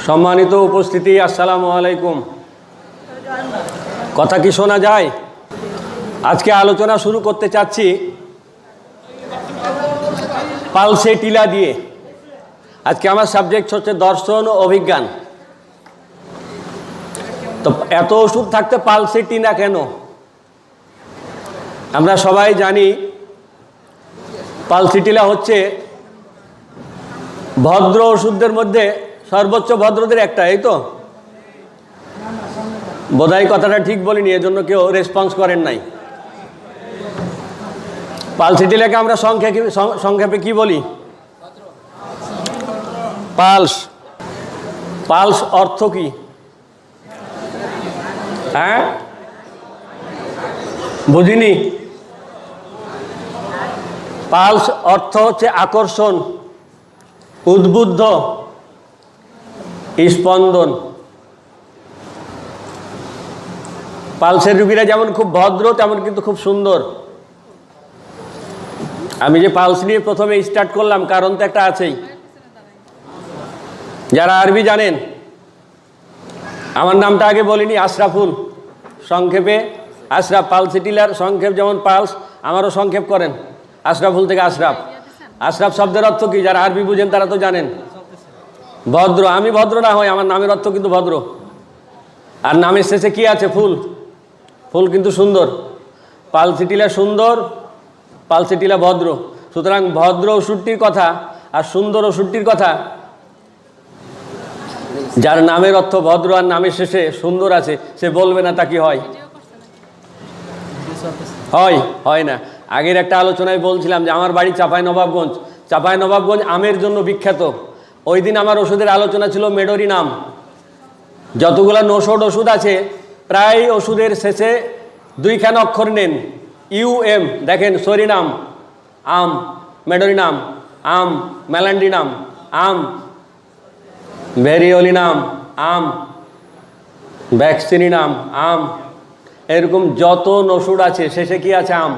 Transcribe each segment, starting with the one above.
সম্মানিত উপস্থিতি, আসসালামু আলাইকুম। কথা কি শোনা যায়? আজকে আলোচনা শুরু করতে চাচ্ছি পালসে টিলা দিয়ে। আজকে আমার সাবজেক্ট হচ্ছে দর্শন ও অভিজ্ঞান। তো এত ওষুধ থাকতে পালসে টিলা কেন? আমরা সবাই জানি পালসে টিলা হচ্ছে ভদ্র ওষুধদের মধ্যে সর্বোচ্চ ভদ্রদের একটা, এই তো বোধহয় কথাটা ঠিক বলিনি, এজন্য কেউ রেসপন্স করেন নাই। পালসে টিলাকে আমরা সংক্ষেপে কি বলি? পালস। পালস অর্থ কি? হ্যাঁ, বুঝিনি। পালস অর্থ হচ্ছে আকর্ষণ, উদ্বুদ্ধ, স্পন্দন। পালসের রুগীরা যেমন খুব ভদ্র তেমন কিন্তু খুব সুন্দর। আমি যে পালস নিয়ে প্রথমে স্টার্ট করলাম কারণ তো একটা আছেই। যারা আরবি জানেন, আমার নামটা আগে বলিনি, আশরাফুল, সংক্ষেপে আশরাফ। পালসে টিলার সংক্ষেপ যেমন পালস, আমারও সংক্ষেপ করেন আশরাফুল থেকে আশরাফ। আশরাফ শব্দের অর্থ কি? যারা আরবি বুঝেন তারা তো জানেন, ভদ্র। আমি ভদ্র না হই, আমার নামের অর্থ কিন্তু ভদ্র। আর নামের শেষে কি আছে? ফুল। ফুল কিন্তু সুন্দর। পালসে টিলা সুন্দর, পালসে টিলা ভদ্র। সুতরাং ভদ্র ওষুধটির কথা আর সুন্দর ওষুধটির কথা, যার নামের অর্থ ভদ্র আর নামের শেষে সুন্দর আছে, সে বলবে না তা কি হয়? হয়? হয় না। আগের একটা আলোচনায় বলছিলাম যে আমার বাড়ি চাঁপাইনবাবগঞ্জ। চাঁপাইনবাবগঞ্জ আমের জন্য বিখ্যাত। ওই দিন আমার ওষুধের আলোচনা ছিল মেডোরিনাম। যতগুলো নৌষধ ওষুধ আছে প্রায় ওষুধের শেষে দুইখানা অক্ষর নেন, ইউএম। দেখেন, সরিনাম আম, মেডোরিনাম আম, ম্যালান্ডিনাম আম, ভেরিওলিনাম আম, ভ্যাক্সিনিনাম আম। এরকম যত ওষুধ আছে শেষে কি আছে? আম।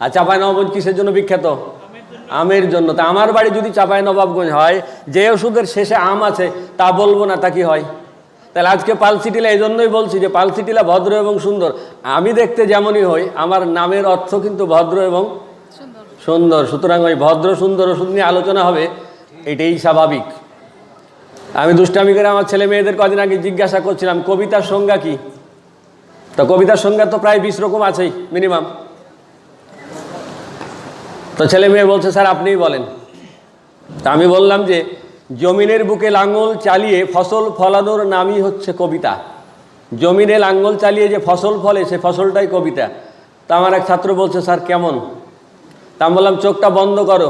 আর চাঁপাইনবাবগঞ্জ কিসের জন্য বিখ্যাত? আমের জন্য। তা আমার বাড়ি যদি চাঁপাইনবাবগঞ্জ হয়, যে ওষুধের শেষে আম আছে তা বলবো না তা কি হয়? তাহলে আজকে পালসে টিলা এই জন্যই বলছি যে পালসে টিলা ভদ্র এবং সুন্দর। আমি দেখতে যেমনই হই, আমার নামের অর্থ কিন্তু ভদ্র এবং সুন্দর। সুতরাং ওই ভদ্র সুন্দর ওষুধ নিয়ে আলোচনা হবে, এটাই স্বাভাবিক। আমি দুষ্টামি করে আমার ছেলে মেয়েদের কদিন আগে জিজ্ঞাসা করছিলাম কবিতার সংজ্ঞা কি। তো কবিতার সংজ্ঞা তো প্রায় 20 রকম আছেই মিনিমাম। তো ছেলে মেয়ে বলছে স্যার আপনিই বলেন। তা আমি বললাম যে জমিনের বুকে লাঙল চালিয়ে ফসল ফলানোর নামই হচ্ছে কবিতা। জমিনে লাঙল চালিয়ে যে ফসল ফলে সে ফসলটাই কবিতা। তা আমার এক ছাত্র বলছে স্যার কেমন? তা আমি বললাম চোখটা বন্ধ করো,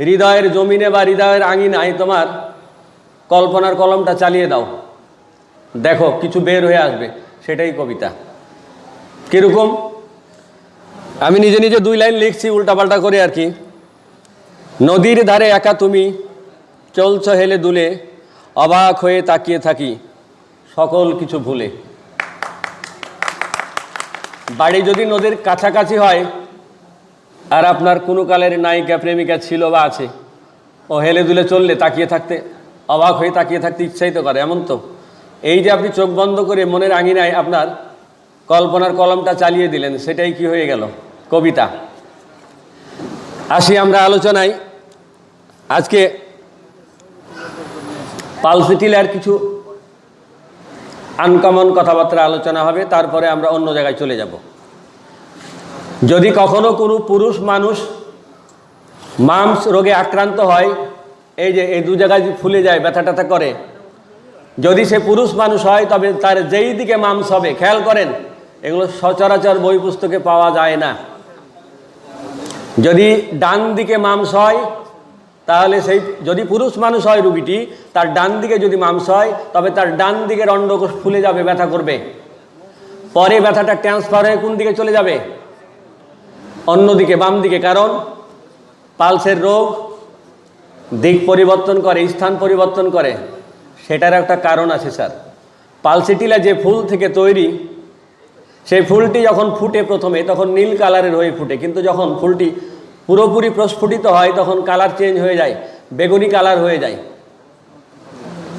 হৃদয়ের জমিনে বা হৃদয়ের আঙিনায় তোমার কল্পনার কলমটা চালিয়ে দাও, দেখো কিছু বের হয়ে আসবে, সেটাই কবিতা। কীরকম? আমি নিজে নিজে 2 লাইন লিখছি উল্টাপাল্টা করে আর কি। নদীর ধারে একা তুমি চলছ হেলে দুলে, অবাক হয়ে তাকিয়ে থাকি সকল কিছু ভুলে। বাড়ি যদি নদীর কাছাকাছি হয় আর আপনার কোনো কালের নায়িকা প্রেমিকা ছিল বা আছে, ও হেলে দুলে চললে তাকিয়ে থাকতে, অবাক হয়ে তাকিয়ে থাকতে ইচ্ছাই তো করে, এমন তো? এই যে আপনি চোখ বন্ধ করে মনের আঙিনায় আপনার কল্পনার কলমটা চালিয়ে দিলেন, সেটাই কি হয়ে গেল? কবিতা। আসি আমরা আলোচনায়। আজকে পালসে টিলার কিছু আনকমন কথাবার্তা আলোচনা হবে, তারপরে আমরা অন্য জায়গায় চলে যাব। যদি কখনো কোনো পুরুষ মানুষ মাম্পস রোগে আক্রান্ত হয়, এই যে এই 2 জায়গায় ফুলে যায়, ব্যথা ট্যাথা করে, যদি সে পুরুষ মানুষ হয় তবে তার যেই দিকে মাম্পস হবে, খেয়াল করেন এগুলো সচরাচর বই পুস্তকে পাওয়া যায় না। যদি ডান দিকে মাম্পস হয় তাহলে সেই, যদি পুরুষ মানুষ হয় রুগীটি, তার ডান দিকে যদি মাম্পস হয় তবে তার ডান দিকের অন্ডকোষ ফুলে যাবে, ব্যথা করবে। পরে ব্যথাটা ট্রান্সফার হয়ে কোন দিকে চলে যাবে? অন্যদিকে, বাম দিকে। কারণ পালসের রোগ দিক পরিবর্তন করে, স্থান পরিবর্তন করে, সেটার একটা কারণ আছে স্যার। পালসে টিলা যে ফুল থেকে তৈরি, সেই ফুলটি যখন ফুটে প্রথমে তখন নীল কালারের হয়ে ফুটে, কিন্তু যখন ফুলটি পুরোপুরি প্রস্ফুটিত হয় তখন কালার চেঞ্জ হয়ে যায়, বেগুনি কালার হয়ে যায়।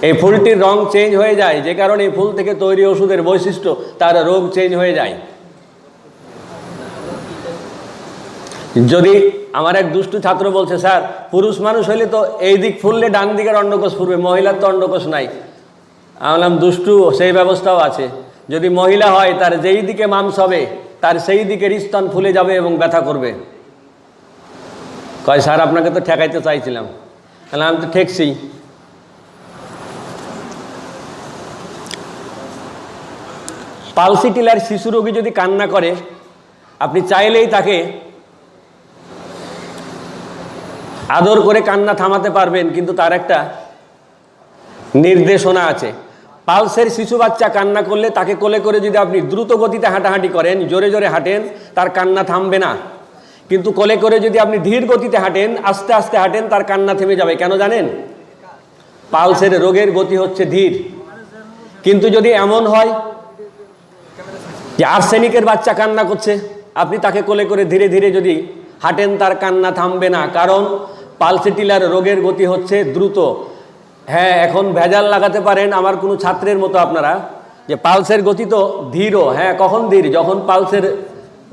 এই ফুলটির রং চেঞ্জ হয়ে যায়, যে কারণে এই ফুল থেকে তৈরি ওষুধের বৈশিষ্ট্য তার রোগ চেঞ্জ হয়ে যায়। যদি আমার এক দুষ্টু ছাত্র বলছে, স্যার পুরুষ মানুষ হইলে তো এই দিক ফুললে ডান দিকের অন্ডকোষ ফুলবে, মহিলার তো অন্ডকোষ নাই। আমি বললাম, দুষ্টু, সেই ব্যবস্থাও আছে। যদি মহিলা হয় তার যেই দিকে মাংস হবে তার সেই দিকের স্তন ফুলে যাবে এবং ব্যথা করবে। কয়, স্যার আপনাকে তো ঠেকাইতে চাইছিলাম। আমি তো ঠেকছি। পালসি টিলার শিশু রোগী যদি কান্না করে, আপনি চাইলেই তাকে আদর করে কান্না থামাতে পারবেন, কিন্তু তার একটা নির্দেশনা আছে। পালসের শিশু বাচ্চা কান্না করলে তাকে কোলে করে যদি আপনি দ্রুত গতিতে হাঁটাহাঁটি করেন, জোরে জোরে হাঁটেন, তার কান্না থামবে না। কিন্তু কোলে করে যদি আপনি ধীর গতিতে হাঁটেন, আস্তে আস্তে হাঁটেন, তার কান্না থেমে যাবে। কেন জানেন? পালসের রোগের গতি হচ্ছে ধীর। কিন্তু যদি এমন হয় যে আর্সেনিকের বাচ্চা কান্না করছে, আপনি তাকে কোলে করে ধীরে ধীরে যদি হাঁটেন, তার কান্না থামবে না, কারণ পালসি টিলার রোগের গতি হচ্ছে দ্রুত। হ্যাঁ, এখন ভেজাল লাগাতে পারেন আমার কোনো ছাত্রের মতো আপনারা, যে পালসের গতি তো ধীরও। হ্যাঁ, কখন ধীর? যখন পালসের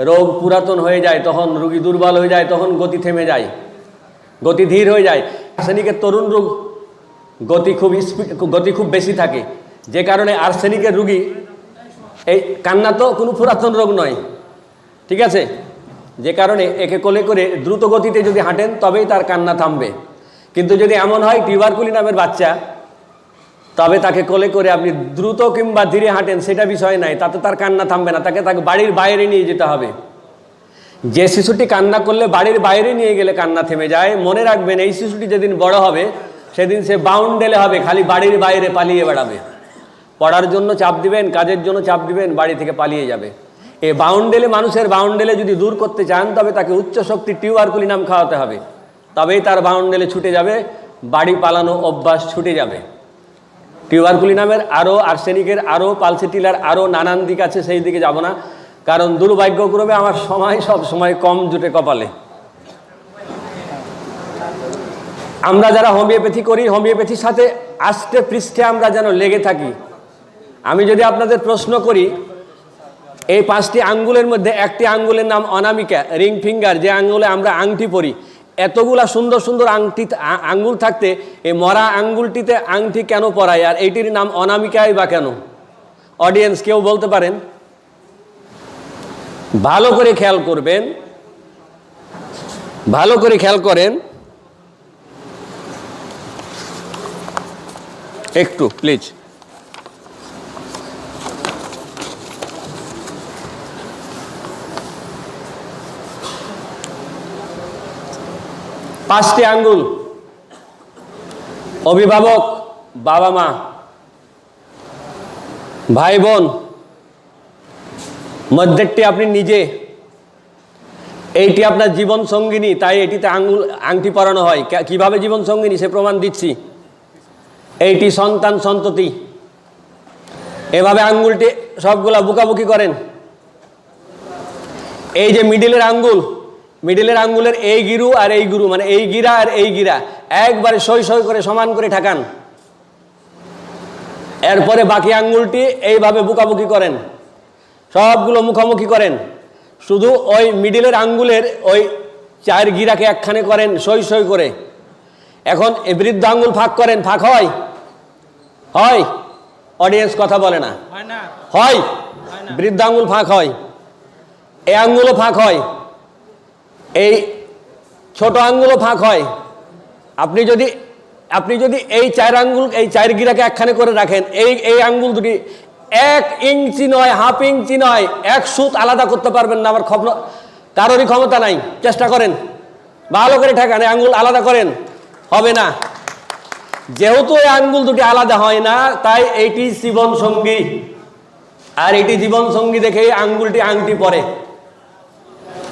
রোগ পুরাতন হয়ে যায়, তখন রোগী দুর্বল হয়ে যায়, তখন গতি থেমে যায়, গতি ধীর হয়ে যায়। আর্সেনিকের তরুণ রোগ গতি খুব বেশি থাকে, যে কারণে আর্সেনিকের রোগী এই কান্না তো কোনো পুরাতন রোগ নয়, ঠিক আছে? যে কারণে একে কোলে করে দ্রুত গতিতে যদি হাঁটেন তবেই তার কান্না থামবে। কিন্তু যদি এমন হয় টিউবারকুলি নামের বাচ্চা, তবে তাকে কোলে করে আপনি দ্রুত কিংবা ধীরে হাঁটেন, সেটা বিষয় নাই, তাতে তার কান্না থামবে না, তাকে বাড়ির বাইরে নিয়ে যেতে হবে। যে শিশুটি কান্না করলে বাড়ির বাইরে নিয়ে গেলে কান্না থেমে যায়, মনে রাখবেন এই শিশুটি যেদিন বড় হবে সেদিন সে বাউন্ডেলে হবে, খালি বাড়ির বাইরে পালিয়ে বেড়াবে। পড়ার জন্য চাপ দিবেন, কাজের জন্য চাপ দিবেন, বাড়ি থেকে পালিয়ে যাবে। এই বাউন্ডেলে, মানুষের বাউন্ডেলে যদি দূর করতে চান, তবে তাকে উচ্চ শক্তির টিউবারকুলি নাম খাওয়াতে হবে, তবেই তার বাউন্ডেলে ছুটে যাবে, বাড়ি পালানো অভ্যাস ছুটে যাবে। টিউবারকুলি নামের আরও, আর্সেনিকের আরও, পালসি টিলার আরও নানান দিক আছে, সেই দিকে যাব না, কারণ দুর্ভাগ্যক্রমে আমার সব সময় কম জুটে কপালে। আমরা যারা হোমিওপ্যাথি করি, হোমিওপ্যাথির সাথে আষ্টে পৃষ্ঠে আমরা যেন লেগে থাকি। আমি যদি আপনাদের প্রশ্ন করি, এই 5টি আঙ্গুলের মধ্যে একটি আঙ্গুলের নাম অনামিকা, রিং ফিঙ্গার, যে আঙ্গুলে আমরা আংটি পরি, এতগুলা সুন্দর সুন্দর আঙ্গুল থাকতে এই মরা আঙ্গুলটিতে আংটি কেন পরায়, আর এইটির নাম অনামিকাই বা কেন? অডিয়েন্স কেউ বলতে পারেন? ভালো করে খেয়াল করবেন, ভালো করে খেয়াল করেন একটু প্লিজ। পাঁচটি আঙ্গুল, অভিভাবক, বাবা মা, ভাই বোন, মধ্যেরটি আপনি নিজে, এইটি আপনার জীবন সঙ্গিনী, তাই এটিতে আংটি পরানো হয়। কিভাবে জীবন সঙ্গিনী সে প্রমাণ দিচ্ছি। এইটি সন্তান সন্ততি, এভাবে আঙ্গুলটি সবগুলা বুকাবুকি করেন। এই যে মিডিলের আঙ্গুল, মিডিলের আঙ্গুলের এই গিরু আর এই গুরু, মানে এই গিরা আর এই গিরা একবারে সই সই করে সমান করে ঠাকান। এরপরে বাকি আঙ্গুলটি এইভাবে বুকাবুকি করেন, সবগুলো মুখোমুখি করেন। শুধু ওই মিডিলের আঙ্গুলের ওই 4 গিরাকে একখানে করেন সই সই করে। এখন এই বৃদ্ধ আঙ্গুল ফাঁক করেন, ফাঁক হয়? হয়? অডিয়েন্স কথা বলে না, হয়? বৃদ্ধ আঙ্গুল ফাঁক হয়, এই আঙ্গুলও ফাঁক হয়, এই ছোট আঙ্গুলও ফাঁক হয়। আপনি যদি এই 4 আঙ্গুল, এই 4 গিরাকে একখানে করে রাখেন, এই আঙ্গুল দুটি 1 ইঞ্চি নয়, হাফ ইঞ্চি নয়, 1 সুত আলাদা করতে পারবেন না, আমার কারোরই ক্ষমতা নাই। চেষ্টা করেন, ভালো করে ঠেকান, এই আঙ্গুল আলাদা করেন, হবে না। যেহেতু এই আঙ্গুল দুটি আলাদা হয় না, তাই এইটি জীবন সঙ্গী, আর এটি জীবন সঙ্গী দেখে আঙ্গুলটি আংটি পরে,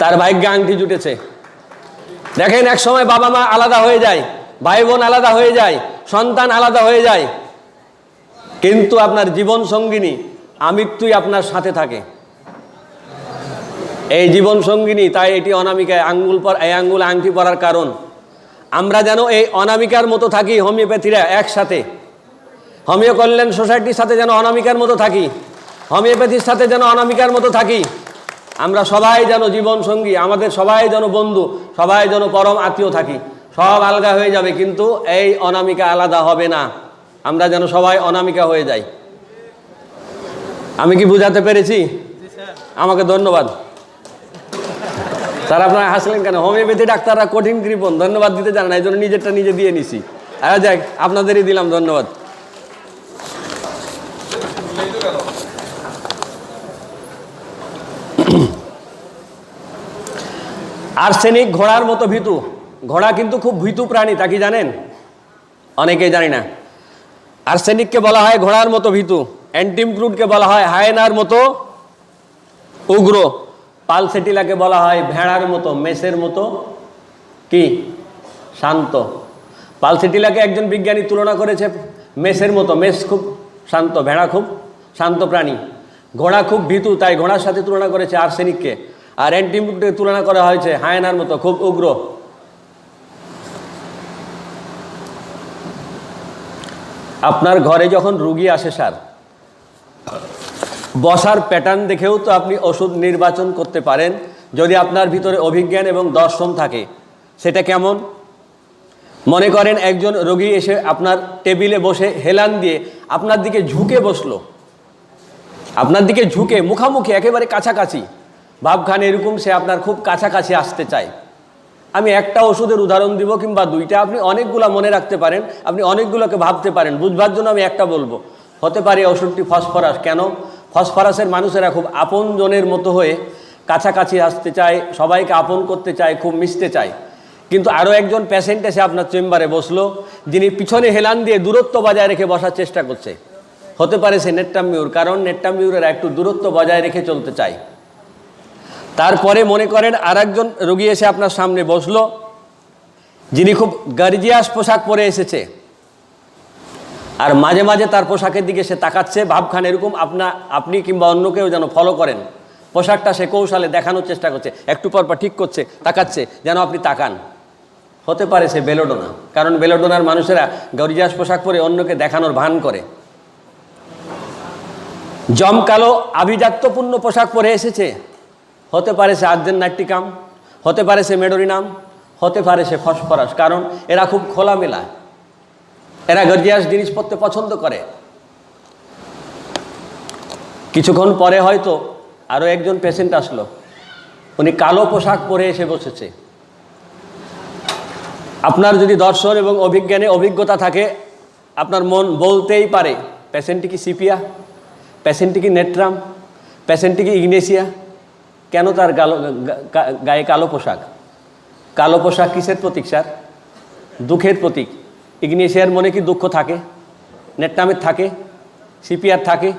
তার ভাগ্যে আংটি জুটেছে। দেখেন, এক সময় বাবা মা আলাদা হয়ে যায়, ভাই বোন আলাদা হয়ে যায়, সন্তান আলাদা হয়ে যায়, কিন্তু আপনার জীবন সঙ্গিনী আমৃত্যুই আপনার সাথে থাকে। এই জীবন সঙ্গিনী, তাই এটি অনামিকায় এই আঙ্গুল আংটি পরার কারণ। আমরা যেন এই অনামিকার মতো থাকি হোমিওপ্যাথিরা একসাথে, হোমিও কল্যাণ সোসাইটির সাথে যেন অনামিকার মতো থাকি, হোমিওপ্যাথির সাথে যেন অনামিকার মতো থাকি। আমরা সবাই যেন জীবন সঙ্গী, আমাদের সবাই যেন বন্ধু, সবাই যেন পরম আত্মীয় থাকি। সব আলগা হয়ে যাবে কিন্তু এই অনামিকা আলাদা হবে না। আমরা যেন সবাই অনামিকা হয়ে যাই। আমি কি বুঝাতে পেরেছি? আমাকে ধন্যবাদ স্যার। আপনারা হাসলেন কেন? হোমিওপ্যাথি ডাক্তাররা কঠিন কৃপণ, ধন্যবাদ দিতে জানে না, এই জন্য নিজেরটা নিজে দিয়ে নিছি। আর যাক, আপনাদেরই দিলাম ধন্যবাদ। আর্সেনিক ঘোড়ার মতো ভীতু। ঘোড়া কিন্তু খুব ভীতু প্রাণী, তা কি জানেন? অনেকেই জানি না। আর্সেনিককে বলা হয় ঘোড়ার মতো ভীতু, অ্যান্টিমক্রুডকে বলা হয় হায়েনার মতো উগ্র, পালসেটিলাকে বলা হয় ভেড়ার মতো, মেষের মতো কি শান্ত। পালসেটিলাকে একজন বিজ্ঞানী তুলনা করেছে মেষের মতো। মেষ খুব শান্ত, ভেড়া খুব শান্ত প্রাণী। ঘোড়া খুব ভীতু, তাই ঘোড়ার সাথে তুলনা করেছে আর্সেনিককে। আর অ্যান্টিমক্রুডকে তুলনা করা হয়েছে হায়েনার মতো, খুব উগ্র। আপনার ঘরে যখন রুগী আসে স্যার, বসার প্যাটার্ন দেখেও তো আপনি ওষুধ নির্বাচন করতে পারেন, যদি আপনার ভিতরে অভিজ্ঞান এবং দর্শন থাকে। সেটা কেমন? মনে করেন একজন রোগী এসে আপনার টেবিলে বসে হেলান দিয়ে আপনার দিকে ঝুঁকে বসলো, আপনার দিকে ঝুঁকে মুখামুখি একেবারে কাছাকাছি, ভাবখান এরকম সে আপনার খুব কাছাকাছি আসতে চায়। আমি একটা ওষুধের উদাহরণ দিব কিংবা দুইটা, আপনি অনেকগুলো মনে রাখতে পারেন, আপনি অনেকগুলোকে ভাবতে পারেন। বুঝবার জন্য আমি একটা বলবো। হতে পারে ওষুধটি ফসফরাস। কেন? ফসফরাসের মানুষেরা খুব আপনজনের মতো হয়ে কাছাকাছি আসতে চায়, সবাইকে আপন করতে চায়, খুব মিশতে চায়। কিন্তু আরও একজন পেশেন্ট এসে আপনার চেম্বারে বসলো, যিনি পিছনে হেলান দিয়ে দূরত্ব বজায় রেখে বসার চেষ্টা করছে। হতে পারে সে নেট্টামিউর, কারণ নেট্টামিউরেরা একটু দূরত্ব বজায় রেখে চলতে চায়। তারপরে মনে করেন আর একজন রোগী এসে আপনার সামনে বসলো, যিনি খুব গর্জিয়াস পোশাক পরে এসেছে, আর মাঝে মাঝে তার পোশাকের দিকে সে তাকাচ্ছে, ভাবখান এরকম আপনি কিংবা অন্য কেউ যেন ফলো করেন। পোশাকটা সে কৌশলে দেখানোর চেষ্টা করছে, একটু পর পর ঠিক করছে, তাকাচ্ছে যেন আপনি তাকান। হতে পারে সে বেলোডোনা, কারণ বেলোডোনার মানুষেরা গর্জিয়াস পোশাক পরে অন্যকে দেখানোর ভান করে। জমকালো আভিজাত্যপূর্ণ পোশাক পরে এসেছে, হতে পারে সে আর্জেন নাইট্রিকাম, হতে পারে সে মেডোরিনাম, হতে পারে সে ফসফরাস, কারণ এরা খুব খোলামেলা, এরা গর্জিয়াস জিনিস পরতে পছন্দ করে। কিছুক্ষণ পরে হয়তো আরও একজন পেশেন্ট আসলো, উনি কালো পোশাক পরে এসে বসেছে। আপনার যদি দর্শন এবং অভিজ্ঞতা থাকে, আপনার মন বলতেই পারে পেশেন্টটি কি সিপিয়া, পেশেন্টটি কি নেট্রাম, পেশেন্টটি কি ইগনেসিয়া। কেন তার গায়ে কালো পোশাক? কালো পোশাক কিসের প্রতীক স্যার? দুঃখের প্রতীক। ইগনেসিয়ার মনে কি দুঃখ থাকে? নেট্রামের থাকে? সিপিয়ার থাকে?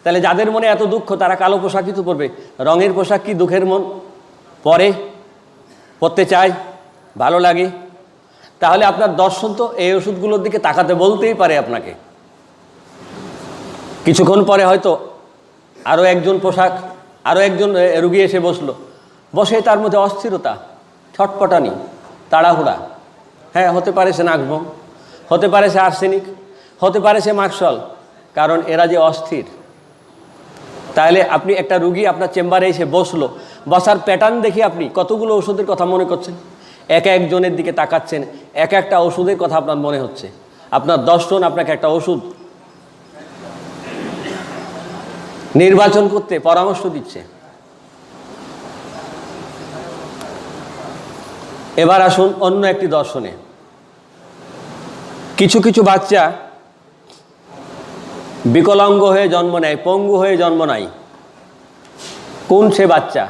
তাহলে যাদের মনে এত দুঃখ তারা কালো পোশাকই তো পরবে। রঙের পোশাক কি দুঃখের মন পরতে চায়, ভালো লাগে? তাহলে আপনার দর্শন তো এই ওষুধগুলোর দিকে তাকাতে বলতেই পারে আপনাকে। কিছুক্ষণ পরে হয়তো আরও একজন রুগী এসে বসলো, বসে তার মধ্যে অস্থিরতা, ছটপটানি, তাড়াহুড়া। হ্যাঁ, হতে পারে সে নাকভম, হতে পারে সে আর্সেনিক, হতে পারে সে মার্শাল, কারণ এরা যে অস্থির। তাহলে আপনি একটা রুগী আপনার চেম্বারে এসে বসলো, বসার প্যাটার্ন দেখে আপনি কতগুলো ওষুধের কথা মনে করছেন, এক একজনের দিকে তাকাচ্ছেন, এক একটা ওষুধের কথা আপনার মনে হচ্ছে। আপনার দর্শন আপনাকে একটা ওষুধ নির্বাচন করতে পরামর্শ দিচ্ছে। এবার আসুন অন্য একটি দর্শনে। কিছু কিছু বাচ্চা বিকলাঙ্গ হয়ে জন্ম নেয়, পঙ্গু হয়ে জন্ম নেয়। কোন সে বাচ্চা,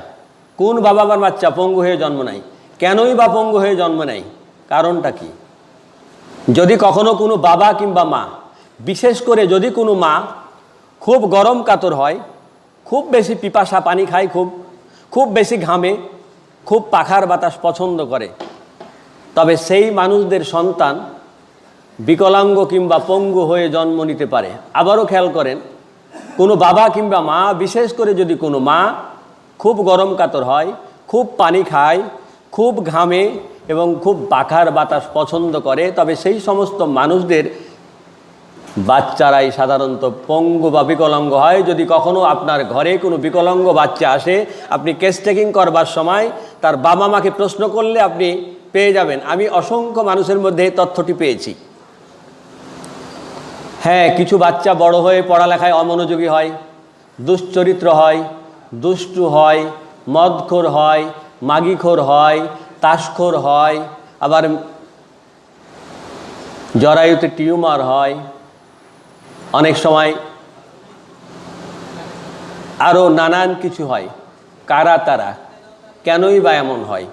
কোন বাবা মার বাচ্চা পঙ্গু হয়ে জন্ম নেয়? কেনই বা পঙ্গু হয়ে জন্ম নেয়? কারণটা কি? যদি কখনো কোনো বাবা কিংবা মা, বিশেষ করে যদি কোনো মা খুব গরম কাতর হয়, খুব বেশি পিপাসা পানি খায়, খুব বেশি ঘামে, খুব পাখার বাতাস পছন্দ করে, তবে সেই মানুষদের সন্তান বিকলাঙ্গ কিংবা পঙ্গু হয়ে জন্ম নিতে পারে। আবারও খেয়াল করেন, কোনো বাবা কিংবা মা, বিশেষ করে যদি কোনো মা খুব গরম কাতর হয়, খুব পানি খায়, খুব ঘামে এবং খুব পাখার বাতাস পছন্দ করে, তবে সেই সমস্ত মানুষদের বাচ্চারাই সাধারণত পঙ্গু বা বিকলাঙ্গ হয়। যদি কখনো আপনার ঘরে কোনো বিকলাঙ্গ বাচ্চা আসে, আপনি কেস টেকিং করবার সময় তার বাবা মাকে প্রশ্ন করলে আপনি পেয়ে যাবেন। আমি অসংখ্য মানুষের মধ্যে এই তথ্যটি পেয়েছি। হ্যাঁ, কিছু বাচ্চা বড় হয়ে পড়ালেখায় অমনোযোগী হয়, দুশ্চরিত্র হয়, দুষ্টু হয়, মদখোর হয়, মাগিখোর হয়, তাসখোর হয়, আবার জরায়ুতে টিউমার হয়, অনেক সময় আরও নানান কিছু হয়। কারা তারা, কেনই বা এমন হয়?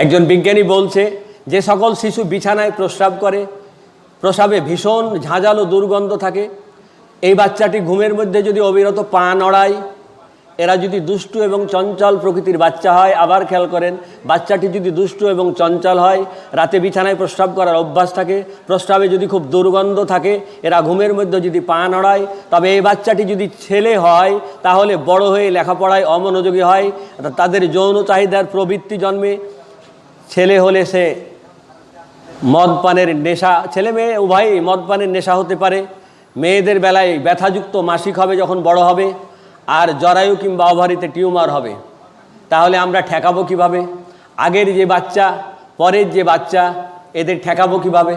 একজন বিজ্ঞানী বলছে যে সকল শিশু বিছানায় প্রস্রাব করে, প্রস্রাবে ভীষণ ঝাঁঝালো দুর্গন্ধ থাকে, এই বাচ্চাটি ঘুমের মধ্যে যদি অবিরত পা নড়ায়, এরা যদি দুষ্টু এবং চঞ্চল প্রকৃতির বাচ্চা হয়, আবার খেয়াল করেন, বাচ্চাটি যদি দুষ্টু এবং চঞ্চল হয়, রাতে বিছানায় প্রস্রাব করার অভ্যাস থাকে, প্রস্রাবে যদি খুব দুর্গন্ধ থাকে, এরা ঘুমের মধ্যে যদি পা নড়ায়, তবে এই বাচ্চাটি যদি ছেলে হয় তাহলে বড় হয়ে লেখাপড়ায় অমনোযোগী হয়, তাদের যৌন চাহিদার প্রবৃত্তি জন্মে। ছেলে হলে সে মদ পানের নেশা, ছেলে মেয়ে উভয়ই মদ পানের নেশা হতে পারে। মেয়েদের বেলায় ব্যথাযুক্ত মাসিক হবে যখন বড় হবে, আর জরায়ু কিংবা ওভারিতে টিউমার হবে। তাহলে আমরা ঠেকাবো কিভাবে? আগের যে বাচ্চা, পরের যে বাচ্চা, এদের ঠেকাবো কিভাবে?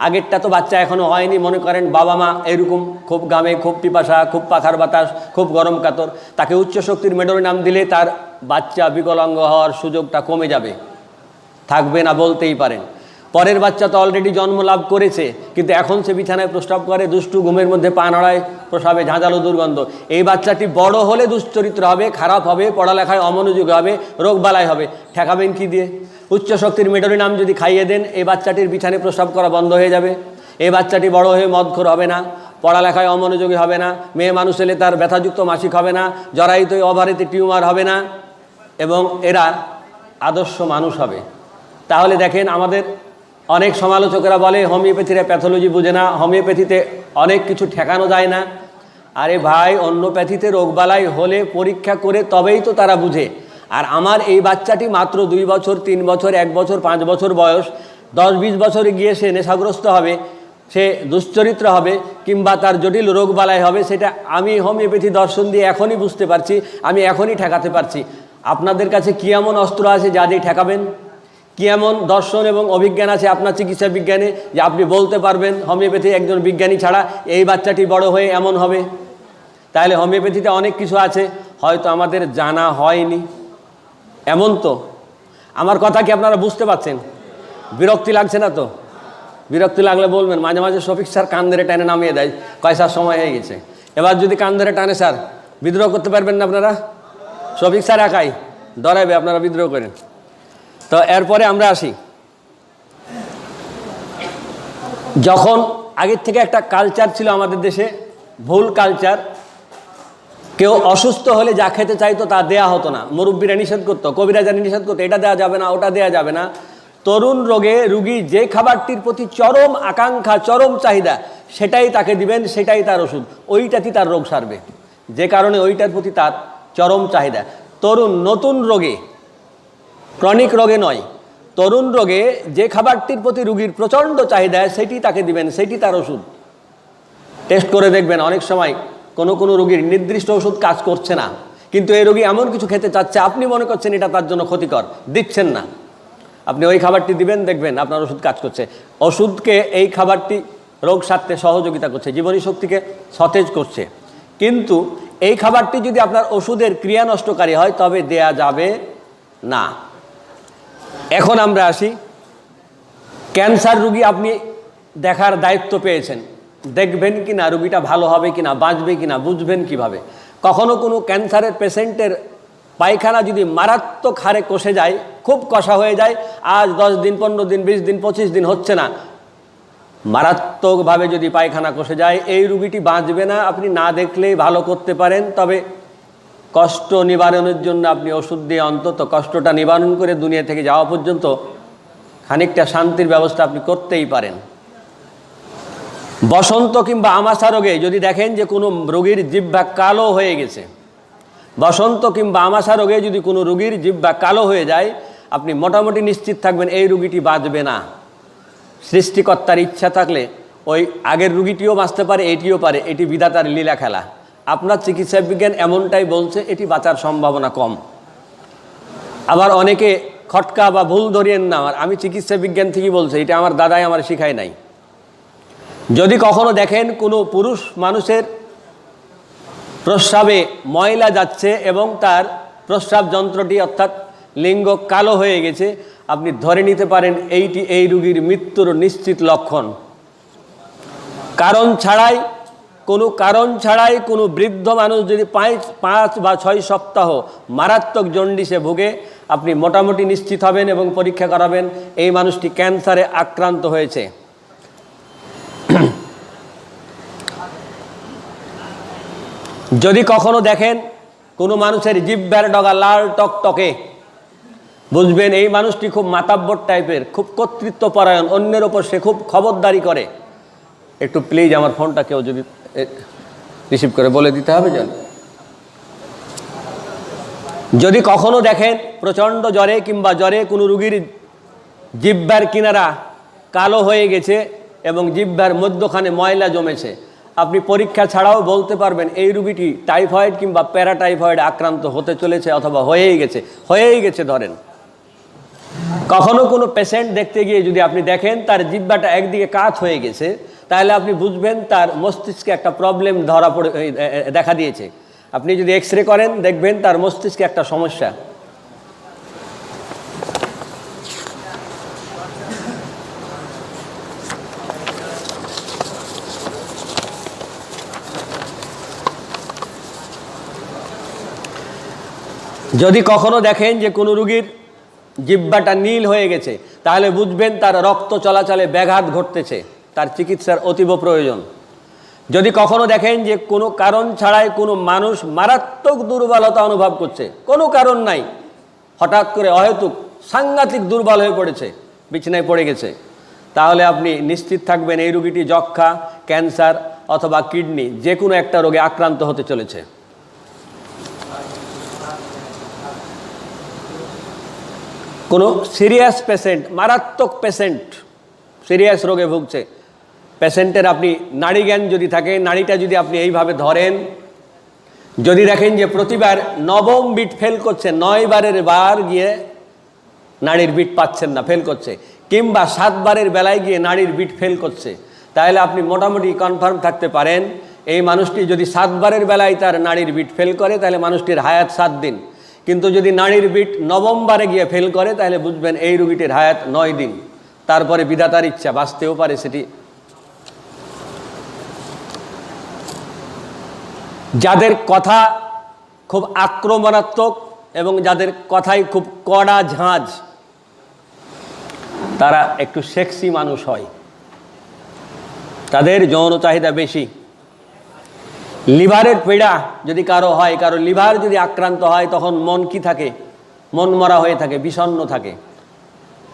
আগেরটা তো বাচ্চা এখনও হয়নি, মনে করেন বাবা মা এরকম খুব গামে, খুব পিপাসা, খুব পাখার বাতাস, খুব গরম কাতর, তাকে উচ্চ শক্তির মেডোর নাম দিলে তার বাচ্চা বিকলাঙ্গ হওয়ার সুযোগটা কমে যাবে, থাকবে না বলতেই পারেন। পরের বাচ্চা তো অলরেডি জন্ম লাভ করেছে, কিন্তু এখন সে বিছানায় প্রস্রাব করে, দুষ্টু, ঘুমের মধ্যে পা নড়ায়, প্রস্রাবে ঝাঁঝালো দুর্গন্ধ। এই বাচ্চাটি বড় হলে দুশ্চরিত্র হবে, খারাপ হবে, পড়ালেখায় অমনোযোগী হবে, রোগবালাই হবে। ঠেকাবেন কি দিয়ে? উচ্চ শক্তির মেডোরি নাম যদি খাইয়ে দেন, এই বাচ্চাটির বিছানায় প্রস্রাব করা বন্ধ হয়ে যাবে। এই বাচ্চাটি বড় হয়ে মদখোর হবে না, পড়ালেখায় অমনোযোগী হবে না, মেয়ে মানুষ হলে তার ব্যথাযুক্ত মাসিক হবে না, জরায়ুতে ওভারিতে টিউমার হবে না, এবং এরা আদর্শ মানুষ হবে। তাহলে দেখেন, আমাদের অনেক সমালোচকেরা বলে হোমিওপ্যাথিরা প্যাথোলজি বুঝে না, হোমিওপ্যাথিতে অনেক কিছু ঠেকানো যায় না। আরে ভাই, অন্যপ্যাথিতে রোগবালাই হলে পরীক্ষা করে তবেই তো তারা বুঝে। আর আমার এই বাচ্চাটি মাত্র 2 বছর, 3 বছর, 1 বছর, 5 বছর বয়স, 10-20 বছরে গিয়ে সে নেশাগ্রস্ত হবে, সে দুশ্চরিত্র হবে, কিংবা তার জটিল রোগবালাই হবে, সেটা আমি হোমিওপ্যাথি দর্শন দিয়ে এখনই বুঝতে পারছি, আমি এখনই ঠেকাতে পারছি। আপনাদের কাছে কী এমন অস্ত্র আছে যা দিয়ে ঠেকাবেন? কি এমন দর্শন এবং অভিজ্ঞান আছে আপনার চিকিৎসা বিজ্ঞানে যে আপনি বলতে পারবেন হোমিওপ্যাথি একজন বিজ্ঞানী ছাড়া এই বাচ্চাটি বড় হয়ে এমন হবে? তাহলে হোমিওপ্যাথিতে অনেক কিছু আছে, হয়তো আমাদের জানা হয়নি। এমন তো? আমার কথা কি আপনারা বুঝতে পারছেন? বিরক্তি লাগছে না তো? বিরক্তি লাগলে বলবেন। মাঝে মাঝে শফিক স্যার কান ধরে টানে নামিয়ে দেয়, কয় স্যার সময় হয়ে গেছে। এবার যদি কান ধরে টানে স্যার, বিদ্রোহ করতে পারবেন না আপনারা? শফিক স্যার একাই ডরাইবে, আপনারা বিদ্রোহ করেন। তো এরপরে আমরা আসি, যখন আগের থেকে একটা কালচার ছিল আমাদের দেশে, ভুল কালচার, কেউ অসুস্থ হলে যা খেতে চাইতো তা দেয়া হতো না, মুরব্বীরা নিষেধ করতো, কবিরাজারা নিষেধ করতো, এটা দেওয়া যাবে না, ওটা দেওয়া যাবে না। তরুণ রোগে রুগী যে খাবারটির প্রতি চরম আকাঙ্ক্ষা, চরম চাহিদা, সেটাই তাকে দিবেন, সেটাই তার ওষুধ, ওইটাতেই তার রোগ সারবে, যে কারণে ওইটার প্রতি তার চরম চাহিদা। তরুণ নতুন রোগে, ক্রনিক রোগে নয়, তরুণ রোগে যে খাবারটির প্রতি রুগীর প্রচণ্ড চাহিদা, সেটি তাকে দিবেন, সেটি তার ওষুধ। টেস্ট করে দেখবেন, অনেক সময় কোনো কোনো রোগীর নির্দিষ্ট ওষুধ কাজ করছে না, কিন্তু এই রোগী এমন কিছু খেতে চাচ্ছে, আপনি মনে করছেন এটা তার জন্য ক্ষতিকর, দিচ্ছেন না, আপনি ওই খাবারটি দিবেন, দেখবেন আপনার ওষুধ কাজ করছে। ওষুধকে এই খাবারটি রোগ সারতে সহযোগিতা করছে, জীবনী শক্তিকে সতেজ করছে, কিন্তু এই খাবারটি যদি আপনার ওষুধের ক্রিয়া নষ্টকারী হয় তবে দেয়া যাবে না। এখন আমরা আসি, ক্যান্সার রুগী আপনি দেখার দায়িত্ব পেয়েছেন, দেখবেন কি না রুগীটা ভালো হবে কি না, বাঁচবে কি না, বুঝবেন কিভাবে? কখনো কোনো ক্যান্সারের পেশেন্টের পায়খানা যদি মারাত্মক হারে কষে যায়, খুব কষা হয়ে যায়, আজ 10 দিন, 15 দিন, 20 দিন, 25 দিন হচ্ছে না, মারাত্মকভাবে যদি পায়খানা কষে যায়, এই রুগীটি বাঁচবে না। আপনি না দেখলেই ভালো করতে পারেন, তবে কষ্ট নিবারণের জন্য আপনি ওষুধ দিয়ে অন্তত কষ্টটা নিবারণ করে দুনিয়া থেকে যাওয়া পর্যন্ত খানিকটা শান্তির ব্যবস্থা আপনি করতেই পারেন। বসন্ত কিংবা আমাশা রোগে যদি দেখেন যে কোনো রোগীর জিহ্বা কালো হয়ে গেছে, বসন্ত কিংবা আমাশা রোগে যদি কোনো রোগীর জিহ্বা কালো হয়ে যায়, আপনি মোটামুটি নিশ্চিত থাকবেন এই রোগীটি বাঁচবে না। সৃষ্টিকর্তার ইচ্ছা থাকলে ওই আগের রুগীটিও বাঁচতে পারে, এটিও পারে, এটি বিধাতার লীলা খেলা। আপনার চিকিৎসা বিজ্ঞান এমনটাই বলছে, এটি বাঁচার সম্ভাবনা কম। আবার অনেকে খটকা বা ভুল ধরিয়েন না, আমি চিকিৎসা বিজ্ঞান থেকেই বলছি, এটা আমার দাদাই আমার শিখায় নাই। যদি কখনো দেখেন কোনো পুরুষ মানুষের প্রস্রাবে ময়লা যাচ্ছে এবং তার প্রস্রাব যন্ত্রটি অর্থাৎ লিঙ্গ কালো হয়ে গেছে, আপনি ধরে নিতে পারেন এইটি এই রোগীর মৃত্যুর নিশ্চিত লক্ষণ। কারণ ছাড়াই কোনো বৃদ্ধ মানুষ যদি 5 বা 6 সপ্তাহ মারাত্মক জন্ডিসে ভোগে, আপনি মোটামুটি নিশ্চিত হবেন এবং পরীক্ষা করাবেন এই মানুষটি ক্যান্সারে আক্রান্ত হয়েছে। যদি কখনো দেখেন কোনো মানুষের জিহ্বার ডগা লাল টকটকে, বুঝবেন এই মানুষটি খুব মাতাব্বর টাইপের, খুব কর্তৃত্বপরায়ণ, অন্যের ওপর সে খুব খবরদারি করে। একটু প্লিজ আমার ফোনটা কেউ যদি রিসিভ করে বলে দিতে হবে যেন। যদি কখনো দেখেন প্রচণ্ড জ্বরে কিংবা জ্বরে কোনো রুগীর জিহ্বার কিনারা কালো হয়ে গেছে এবং জিহ্বার মধ্যখানে ময়লা জমেছে, আপনি পরীক্ষা ছাড়াও বলতে পারবেন এই রুগীটি টাইফয়েড কিংবা প্যারাটাইফয়েড আক্রান্ত হতে চলেছে অথবা হয়েই গেছে ধরেন। কখনো কোনো পেশেন্ট দেখতে গিয়ে যদি আপনি দেখেন তার জিহ্বাটা একদিকে কাত হয়ে গেছে, তাহলে আপনি বুঝবেন তার মস্তিষ্কে একটা প্রবলেম দেখা দিয়েছে। আপনি যদি এক্স-রে করেন দেখবেন তার মস্তিষ্কে একটা সমস্যা। যদি কখনো দেখেন যে কোনো রুগীর জিহ্বাটা নীল হয়ে গেছে, তাহলে বুঝবেন তার রক্ত চলাচলে ব্যাঘাত ঘটতেছে, তার চিকিৎসার অতীব প্রয়োজন। যদি কখনো দেখেন যে কোনো কারণ ছাড়াই কোনো মানুষ মারাত্মক দুর্বলতা অনুভব করছে, কোনো কারণ নাই, হঠাৎ করে অহেতুক সাংঘাতিক দুর্বল হয়ে পড়েছে, বিছানায় পড়ে গেছে, তাহলে আপনি নিশ্চিত থাকবেন এই রোগীটি যক্ষা, ক্যান্সার অথবা কিডনি যে কোনো একটা রোগে আক্রান্ত হতে চলেছে। কোনো সিরিয়াস পেশেন্ট, মারাত্মক পেশেন্ট সিরিয়াস রোগে ভুগছে, পেশেন্টের আপনি নাড়ি জ্ঞান যদি থাকে, নাড়িটা যদি আপনি এইভাবে ধরেন, যদি দেখেন যে প্রতিবার 9ম বিট ফেল করছে, 9 বারের বার গিয়ে নাড়ির বিট পাচ্ছেন না, ফেল করছে, কিংবা 7 বারের বেলায় গিয়ে নাড়ির বিট ফেল করছে, তাহলে আপনি মোটামুটি কনফার্ম থাকতে পারেন এই মানুষটি যদি 7 বারের বেলায় তার নাড়ির বিট ফেল করে তাহলে মানুষটির হায়াত 7 দিন। কিন্তু যদি নাড়ির বিট 9ম বারে গিয়ে ফেল করে তাহলে বুঝবেন এই রোগীটির হায়াত 9 দিন। তারপরে বিধাতার ইচ্ছা, বাঁচতেও পারে সেটি। যাদের কথা খুব আক্রমণাত্মক এবং যাদের কথাই খুব কড়া ঝাঁজ, তারা একটু সেক্সি মানুষ হয়, তাদের যৌন চাহিদা বেশি। লিভারের পীড়া যদি কারো হয়, কারো লিভার যদি আক্রান্ত হয়, তখন মন কি থাকে, মন মরা হয়ে থাকে, বিষণ্ণ থাকে।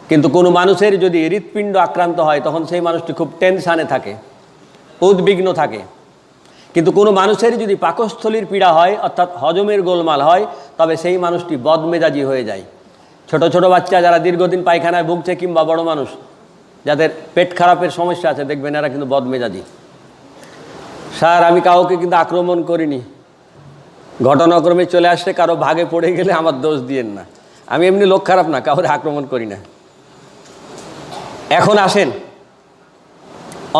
কিন্তু কোনো মানুষের যদি হৃৎপিণ্ড আক্রান্ত হয় তখন সেই মানুষটি খুব টেনশানে থাকে, উদ্বিগ্ন থাকে। কিন্তু কোনো মানুষের যদি পাকস্থলীর পীড়া হয় অর্থাৎ হজমের গোলমাল হয়, তবে সেই মানুষটি বদমেজাজি হয়ে যায়। ছোট ছোট বাচ্চা যারা দীর্ঘদিন পায়খানায় ভুগছে কিংবা বড় মানুষ যাদের পেট খারাপের সমস্যা আছে, দেখবেন এরা কিন্তু বদমেজাজি। স্যার আমি কাউকে কিন্তু আক্রমণ করিনি, ঘটনাক্রমে চলে আসলে কারো ভাগে পড়ে গেলে আমার দোষ দিয়েন না, আমি এমনি লোক খারাপ না, কাউকে আক্রমণ করি না। এখন আসেন,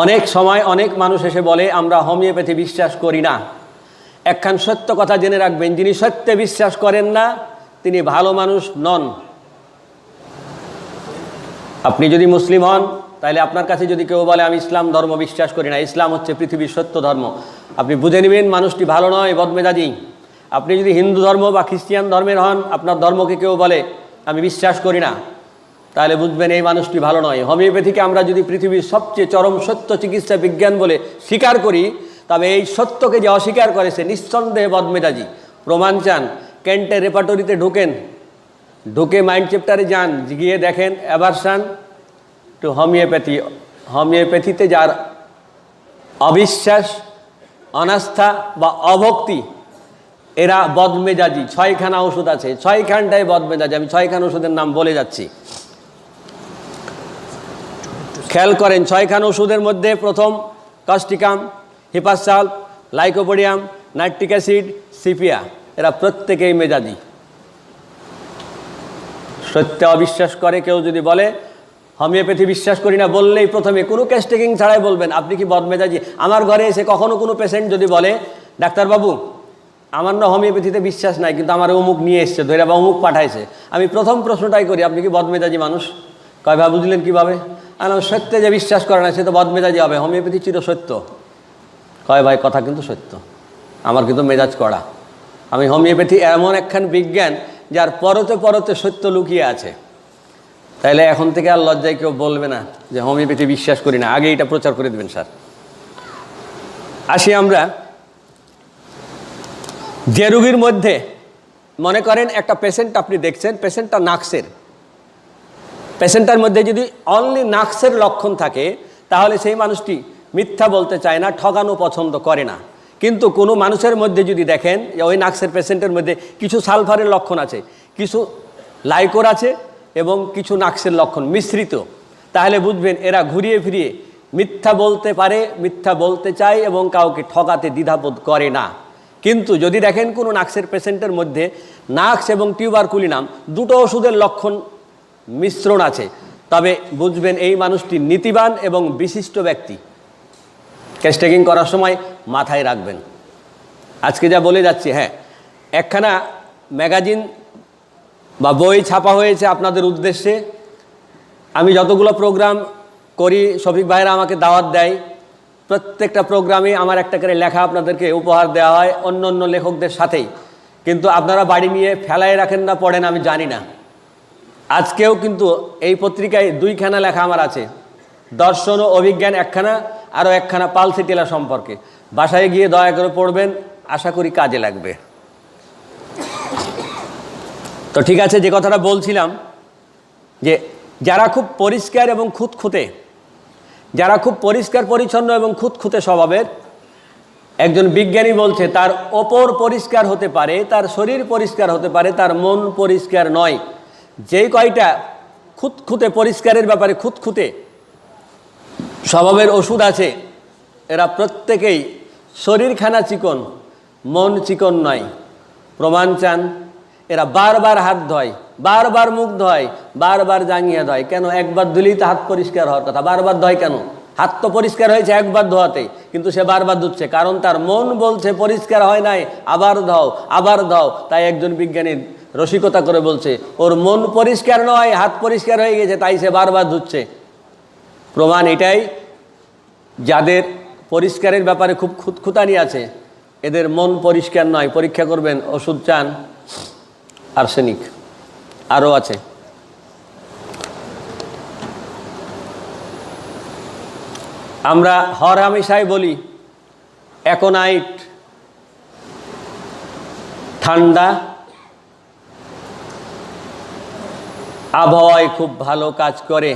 অনেক সময় অনেক মানুষ এসে বলে আমরা হোমিওপ্যাথি বিশ্বাস করি না। একখান সত্য কথা জেনে রাখবেন, যিনি সত্যে বিশ্বাস করেন না তিনি ভালো মানুষ নন। আপনি যদি মুসলিম হন, তাহলে আপনার কাছে যদি কেউ বলে আমি ইসলাম ধর্ম বিশ্বাস করি না, ইসলাম হচ্ছে পৃথিবীর সত্য ধর্ম, আপনি বুঝে নেবেন মানুষটি ভালো নয়, বদমেজাজি। আপনি যদি হিন্দু ধর্ম বা খ্রিস্টান ধর্মের হন, আপনার ধর্মকে কেউ বলে আমি বিশ্বাস করি না, তাহলে বুঝবেন এই মানুষটি ভালো নয়। হোমিওপ্যাথিকে আমরা যদি পৃথিবীর সবচেয়ে চরম সত্য চিকিৎসা বিজ্ঞান বলে স্বীকার করি, তবে এই সত্যকে যে অস্বীকার করে সে নিঃসন্দেহে বদমেজাজি। প্রমাণ চান? কেন্টের রেপার্টরিতে ঢুকে মাইন্ড চ্যাপ্টারে যান, গিয়ে দেখেন অ্যাভারশন টু হোমিওপ্যাথি। হোমিওপ্যাথিতে যার অবিশ্বাস, অনাস্থা বা অভক্তি, এরা বদমেজাজি। 6খানা ওষুধ আছে, 6খানটাই বদমেজাজি। আমি 6খান ওষুধের নাম বলে যাচ্ছি। খেয়াল করেন 6খান ওষুধের মধ্যে প্রথম কাস্টিকাম, হিপাসাল্প, লাইকোপোডিয়াম, নাইট্রিক অ্যাসিড, সিপিয়া, এরা প্রত্যেকেই মেজাজি। সত্য অবিশ্বাস করে কেউ যদি বলে হোমিওপ্যাথি বিশ্বাস করি না বললেই প্রথমে কোনো ক্যাশ টেকিং ছাড়াই বলবেন আপনি কি বদমেজাজি। আমার ঘরে এসে কখনো কোনো পেশেন্ট যদি বলে ডাক্তারবাবু আমার না হোমিওপ্যাথিতে বিশ্বাস নাই কিন্তু আমার অমুক নিয়ে এসছে ধরে বা অমুক পাঠাইছে, আমি প্রথম প্রশ্নটাই করি আপনি কি বদমেজাজি মানুষ? কয় ভাই বুঝলেন কীভাবে? আর সত্যে যে বিশ্বাস করে না সে তো বদমেজাজি হবে, হোমিওপ্যাথি চির সত্য। কয় ভাই কথা কিন্তু সত্য, আমার কিন্তু মেজাজ কড়া। আমি হোমিওপ্যাথি এমন একখান বিজ্ঞান যার পরতে পরতে সত্য লুকিয়ে আছে। তাইলে এখন থেকে আর লজ্জায় কেউ বলবে না যে হোমিওপ্যাথি বিশ্বাস করি না, আগে এটা প্রচার করে দেবেন স্যার। আসি আমরা যে রোগীর মধ্যে মনে করেন একটা পেশেন্ট আপনি দেখছেন, পেশেন্টটা নাক্সের, পেশেন্টটার মধ্যে যদি অনলি নাক্সের লক্ষণ থাকে তাহলে সেই মানুষটি মিথ্যা বলতে চায় না, ঠগানো পছন্দ করে না। কিন্তু কোনো মানুষের মধ্যে যদি দেখেন যে ওই নাক্সের পেশেন্টের মধ্যে কিছু সালফারের লক্ষণ আছে, কিছু লাইকোর আছে এবং কিছু নাক্সের লক্ষণ মিশ্রিত, তাহলে বুঝবেন এরা ঘুরিয়ে ফিরিয়ে মিথ্যা বলতে পারে, মিথ্যা বলতে চায় এবং কাউকে ঠগাতে দ্বিধাবোধ করে না। কিন্তু যদি দেখেন কোনো নাক্সের পেশেন্টের মধ্যে নাক্স এবং টিউবারকুলিনাম দুটো ওষুধের লক্ষণ মিশ্রণ আছে, তবে বুঝবেন এই মানুষটি নীতিবান এবং বিশিষ্ট ব্যক্তি। কেস টেকিং করার সময় মাথায় রাখবেন। আজকে যা বলে যাচ্ছি, হ্যাঁ একখানা ম্যাগাজিন বা বই ছাপা হয়েছে আপনাদের উদ্দেশ্যে। আমি যতগুলো প্রোগ্রাম করি শফিক ভাইরা আমাকে দাওয়াত দেয়, প্রত্যেকটা প্রোগ্রামে আমার একটা করে লেখা আপনাদেরকে উপহার দেওয়া হয় অন্য অন্য লেখকদের সাথেই, কিন্তু আপনারা বাড়ি নিয়ে ফেলায় রাখেন না, পড়েন আমি জানি না। আজকেও কিন্তু এই পত্রিকায় 2খানা লেখা আমার আছে, দর্শন ও অভিজ্ঞান একখানা, আরও একখানা পালসিটিলা সম্পর্কে। বাসায় গিয়ে দয়া করে পড়বেন, আশা করি কাজে লাগবে। তো ঠিক আছে, যে কথাটা বলছিলাম যে যারা খুব পরিষ্কার এবং খুঁতখুঁতে, যারা খুব পরিষ্কার পরিচ্ছন্ন এবং খুঁতখুঁতে স্বভাবের, একজন বিজ্ঞানী বলছে তার ওপর পরিষ্কার হতে পারে, তার শরীর পরিষ্কার হতে পারে, তার মন পরিষ্কার নয়। যেই কয়টা খুঁতখুঁতে পরিষ্কারের ব্যাপারে খুঁতখুঁতে স্বভাবের ওষুধ আছে, এরা প্রত্যেকেই শরীরখানা চিকন, মন চিকন নয়। প্রমাণ চান? এরা বারবার হাত ধয়, বারবার মুখ ধয়, বারবার জাঙ্গিয়া ধয়। কেন? একবার ধুলেই তো হাত পরিষ্কার হওয়ার কথা, বারবার ধয় কেন? হাত তো পরিষ্কার হয়েছে একবার ধোয়াতে, কিন্তু সে বারবার ধুচ্ছে, কারণ তার মন বলছে পরিষ্কার হয় নাই, আবার ধাও, আবার ধাও। তাই একজন বিজ্ঞানী রসিকতা করে বলছে ওর মন পরিষ্কার নয়, হাত পরিষ্কার হয়ে গেছে, তাই সে বারবার ধুচ্ছে। প্রমাণ এটাই, যাদের পরিষ্কারের ব্যাপারে খুব খুঁতখুঁতানি আছে এদের মন পরিষ্কার নয়। পরীক্ষা করবেন, ওষুধ চান? আর্সেনিক, আরও আছে। আমরা হরহামেশাই বলি অ্যাকোনাইট ঠান্ডা আবহাওয়ায় খুব ভালো কাজ করে।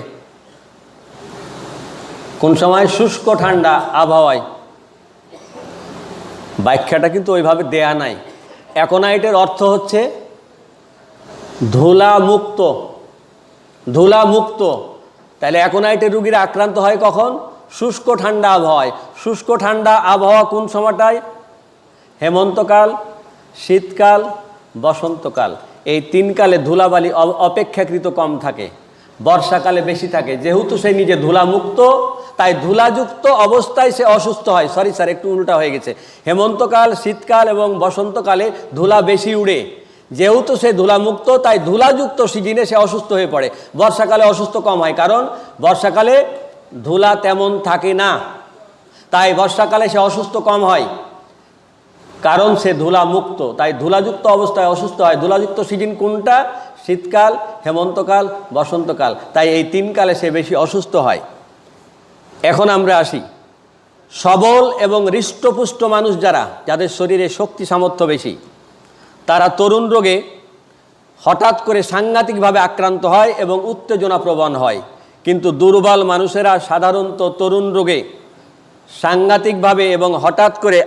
কোন সময়? শুষ্ক ঠান্ডা আবহাওয়ায়। ব্যাখ্যাটা কিন্তু ওইভাবে দেয়া নাই। অ্যাকোনাইটের অর্থ হচ্ছে ধুলা মুক্ত, ধুলা মুক্ত। তাহলে অ্যাকোনাইটের রুগীরা আক্রান্ত হয় কখন? শুষ্ক ঠান্ডা আবহাওয়ায়। শুষ্ক ঠান্ডা আবহাওয়া কোন সময়টায়? হেমন্তকাল, শীতকাল, বসন্তকাল। এই 3 কালে ধুলাবালি অপেক্ষাকৃত কম থাকে, বর্ষাকালে বেশি থাকে। যেহেতু সে নিজে ধুলামুক্ত, তাই ধুলাযুক্ত অবস্থায় সে অসুস্থ হয়। সরি স্যার, একটু উল্টা হয়ে গেছে। হেমন্তকাল, শীতকাল এবং বসন্তকালে ধুলা বেশি উড়ে। যেহেতু সে ধুলামুক্ত, তাই ধুলাযুক্ত সিজনে সে অসুস্থ হয়ে পড়ে। বর্ষাকালে অসুস্থ কম হয়, কারণ বর্ষাকালে ধুলা তেমন থাকে না, তাই বর্ষাকালে সে অসুস্থ কম হয়, কারণ সে ধুলা মুক্ত। তাই ধুলাযুক্ত অবস্থায় অসুস্থ হয়। ধুলাযুক্ত সিজন কোনটা? শীতকাল, হেমন্তকাল, বসন্তকাল। তাই এই 3 কালে সে বেশি অসুস্থ হয়। এখন আমরা আসি, সবল এবং হৃষ্টপুষ্ট মানুষ যারা, যাদের শরীরে শক্তি সামর্থ্য বেশি, তারা তরুণ রোগে হঠাৎ করে সাংঘাতিকভাবে আক্রান্ত হয় এবং উত্তেজনাপ্রবণ হয়। কিন্তু দুর্বল মানুষেরা সাধারণত তরুণ রোগে সাংঘাতিকভাবে এবং হঠাৎ করে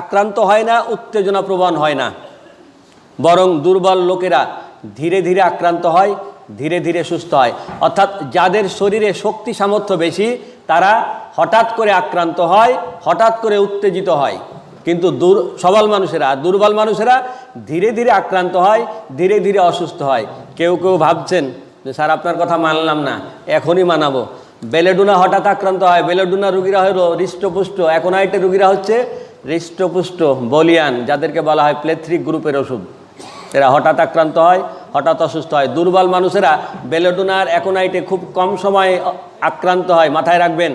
আক্রান্ত হয় না, উত্তেজনাপ্রবণ হয় না। বরং দুর্বল লোকেরা ধীরে ধীরে আক্রান্ত হয় ধীরে ধীরে সুস্থ হয়। অর্থাৎ যাদের শরীরে শক্তি সামর্থ্য বেশি তারা হঠাৎ করে আক্রান্ত হয়, হঠাৎ করে উত্তেজিত হয়, কিন্তু সবল মানুষেরা, দুর্বল মানুষেরা ধীরে ধীরে আক্রান্ত হয়, ধীরে ধীরে অসুস্থ হয়। কেউ কেউ ভাবছেন যে স্যার আপনার কথা মানলাম না, এখনই মানাবো। বেলেডোনা হঠাৎ আক্রান্ত হয়, বেলেডোনা রুগীরা হলো হৃষ্টপুষ্ট, অ্যাকোনাইটের রুগীরা হচ্ছে হৃষ্টপুষ্ট বলিয়ান, যাদেরকে বলা হয় প্লেথ্রিক গ্রুপের ওষুধ। এরা হঠাৎ আক্রান্ত হয়, হঠাৎ অসুস্থ হয়। দুর্বল মানুষেরা বেলেডোনার অ্যাকোনাইটে খুব কম সময়ে আক্রান্ত হয়, মাথায় রাখবেন।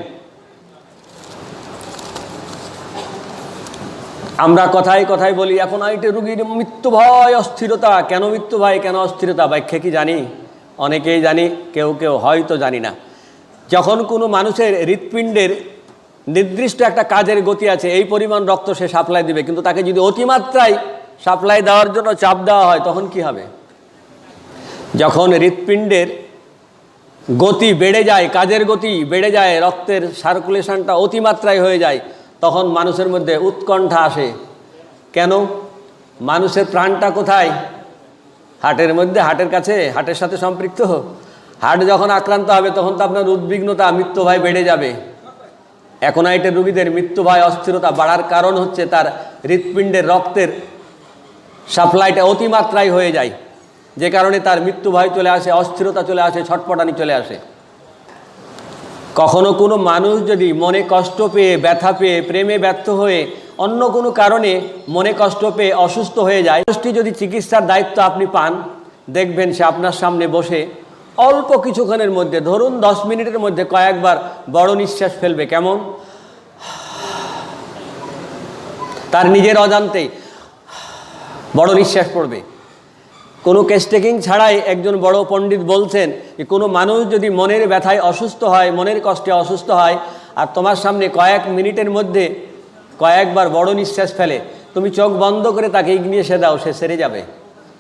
আমরা কথায় কথায় বলি অ্যাকোনাইটে রুগীর মৃত্যু ভয়, অস্থিরতা। কেন মৃত্যু ভয়, কেন অস্থিরতা? ব্যাখ্যা কি জানি? অনেকেই জানি, কেউ কেউ হয়তো জানি না। যখন কোনো মানুষের হৃৎপিণ্ডের নির্দিষ্ট একটা কাজের গতি আছে, এই পরিমাণ রক্ত সে সাপ্লাই দিবে, কিন্তু তাকে যদি অতিমাত্রায় সাপ্লাই দেওয়ার জন্য চাপ দেওয়া হয় তখন কি হবে? যখন হৃৎপিণ্ডের গতি বেড়ে যায়, কাজের গতি বেড়ে যায়, রক্তের সার্কুলেশনটা অতিমাত্রায় হয়ে যায়, তখন মানুষের মধ্যে উৎকণ্ঠা আসে। কেন? মানুষের প্রাণটা কোথায়? হার্টের মধ্যে, হার্টের কাছে, হার্টের সাথে সম্পৃক্ত। হার্ট যখন আক্রান্ত হবে তখন তো আপনার উদ্বিগ্নতা, মৃত্যু ভয় বেড়ে যাবে। অ্যাকোনাইটের রোগীদের মৃত্যু ভয়, অস্থিরতা বাড়ার কারণ হচ্ছে তার হৃৎপিণ্ডের রক্তের সাপ্লাইটা অতিমাত্রায় হয়ে যায়, যে কারণে তার মৃত্যু ভয় চলে আসে, অস্থিরতা চলে আসে, ছটপটানি চলে আসে। কখনো কোনো মানুষ যদি মনে কষ্ট পেয়ে, ব্যথা পেয়ে, প্রেমে ব্যর্থ হয়ে, অন্য কোনো কারণে মনে কষ্ট পেয়ে অসুস্থ হয়ে যায়, মানুষটি যদি চিকিৎসার দায়িত্ব আপনি পান, দেখবেন সে আপনার সামনে বসে অল্প কিছুক্ষণের মধ্যে, ধরুন 10 মিনিটের মধ্যে কয়েকবার বড় নিঃশ্বাস ফেলবে। কেমন? তার নিজের অজান্তেই বড় নিঃশ্বাস পড়বে। কোনো কেস টেকিং ছাড়াই একজন বড় পণ্ডিত বলছেন যে কোনো মানুষ যদি মনের ব্যথায় অসুস্থ হয়, মনের কষ্টে অসুস্থ হয়, আর তোমার সামনে কয়েক মিনিটের মধ্যে কয়েকবার বড় নিঃশ্বাস ফেলে, তুমি চোখ বন্ধ করে তাকে ইগনিয়ে সে দাও, সে সেরে যাবে।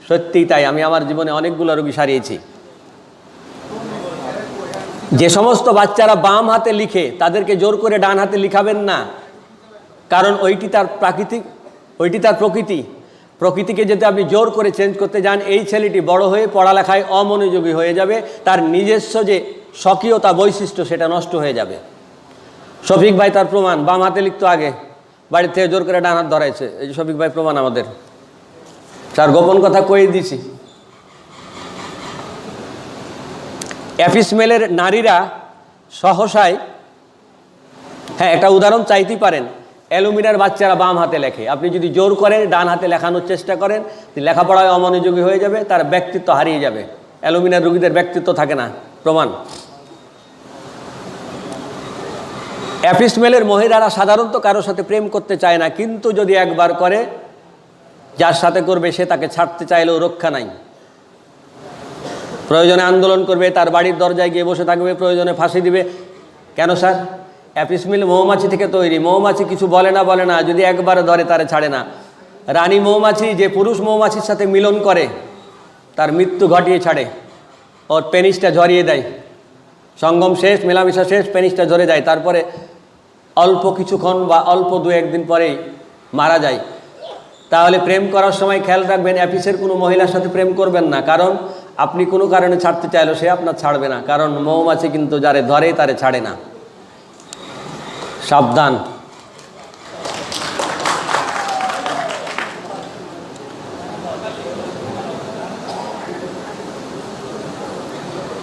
সত্যিই তাই, আমি আমার জীবনে অনেকগুলো রোগী সারিয়েছি। যে সমস্ত বাচ্চারা বাম হাতে লিখে তাদেরকে জোর করে ডান হাতে লিখাবেন না, কারণ ওইটি তার প্রাকৃতিক, ওইটি তার প্রকৃতি। প্রকৃতিকে যদি আপনি জোর করে চেঞ্জ করতে যান, এই ছেলেটি বড় হয়ে পড়ালেখায় অমনোযোগী হয়ে যাবে, তার নিজস্ব যে স্বকীয়তা, বৈশিষ্ট্য, সেটা নষ্ট হয়ে যাবে। শফিক ভাই তার প্রমাণ, বাম হাতে লিখতো আগে, বাড়ির থেকে জোর করে ডান হাত ধরাইছে। এই যে শফিক ভাই প্রমাণ আমাদের, তার গোপন কথা কয়ে দিছি। অ্যাফিসমেলের নারীরা সহসায়, হ্যাঁ একটা উদাহরণ চাইতেই পারেন, অ্যালুমিনার বাচ্চারা বাম হাতে লেখে, আপনি যদি জোর করেন ডান হাতে লেখানোর চেষ্টা করেন, লেখাপড়ায় অমনোযোগী হয়ে যাবে, তার ব্যক্তিত্ব হারিয়ে যাবে। অ্যালুমিনার রোগীদের ব্যক্তিত্ব থাকে না, প্রমাণ। অ্যাফিসমেলের মহিলারা সাধারণত কারোর সাথে প্রেম করতে চায় না, কিন্তু যদি একবার করে, যার সাথে করবে সে তাকে ছাড়তে চাইলেও রক্ষা নাই। প্রয়োজনে আন্দোলন করবে, তার বাড়ির দরজায় গিয়ে বসে থাকবে, প্রয়োজনে ফাঁসি দিবে। কেন স্যার? অ্যাফিসমেল মৌমাছি থেকে তৈরি, মৌমাছি কিছু বলে না, যদি একবার ধরে তারে ছাড়ে না। রানী মৌমাছি যে পুরুষ মৌমাছির সাথে মিলন করে তার মৃত্যু ঘটিয়ে ছাড়ে, ওর পেনিসটা ঝরিয়ে দেয়, সঙ্গম শেষ, মেলামেশা শেষ, পেনিসটা ঝরে যায়, তারপরে অল্প কিছুক্ষণ বা অল্প 2-1 দিন পরেই মারা যায়। তাহলে প্রেম করার সময় খেয়াল রাখবেন, অ্যাফিসের কোনো মহিলার সাথে প্রেম করবেন না, কারণ আপনি কোনো কারণে ছাড়তে চাইলেও সে আপনার ছাড়বে না, কারণ মৌমাছি কিন্তু যারে ধরে তারে ছাড়ে না। সাবধান।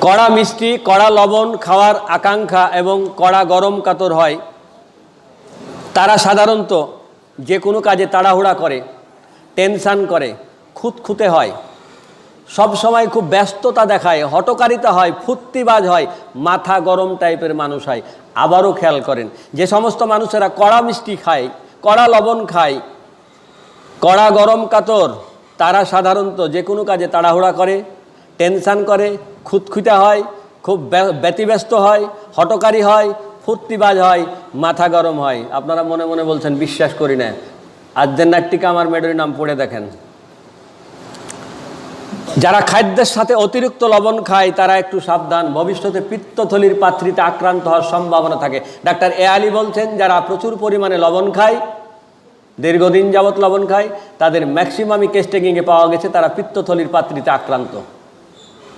কড়া মিষ্টি, কড়া লবণ খাওয়ার আকাঙ্ক্ষা এবং কড়া গরম কাতর হয়, তারা সাধারণত যে কোনো কাজে তাড়াহুড়া করে, টেনশান করে, খুঁতখুঁতে হয়, সব সময় খুব ব্যস্ততা দেখায়, হটকারিতা হয়, ফুর্তিবাজ হয়, মাথা গরম টাইপের মানুষ হয়। আবারও খেয়াল করেন, যে সমস্ত মানুষেরা কড়া মিষ্টি খায়, কড়া লবণ খায়, কড়া গরম কাতর, তারা সাধারণত যে কোনো কাজে তাড়াহুড়া করে, টেনশান করে, খুঁতখুঁতে হয়, খুব ব্যতিব্যস্ত হয়, হটকারী হয়, ফুর্তিবাজ হয়, মাথা গরম হয়। আপনারা মনে মনে বলছেন বিশ্বাস করি না, আর্জেন্টিকা আমার মেডরি নাম পড়ে দেখেন। যারা খাদ্যের সাথে অতিরিক্ত লবণ খায় তারা একটু সাবধান, ভবিষ্যতে পিত্তথলির পাথরিতে আক্রান্ত হওয়ার সম্ভাবনা থাকে। ডাক্তার এ আলী বলছেন, যারা প্রচুর পরিমাণে লবণ খায়, দীর্ঘদিন যাবৎ লবণ খায়, তাদের ম্যাক্সিমামই কেস টেকিংয়ে পাওয়া গেছে তারা পিত্তথলির পাথরিতে আক্রান্ত।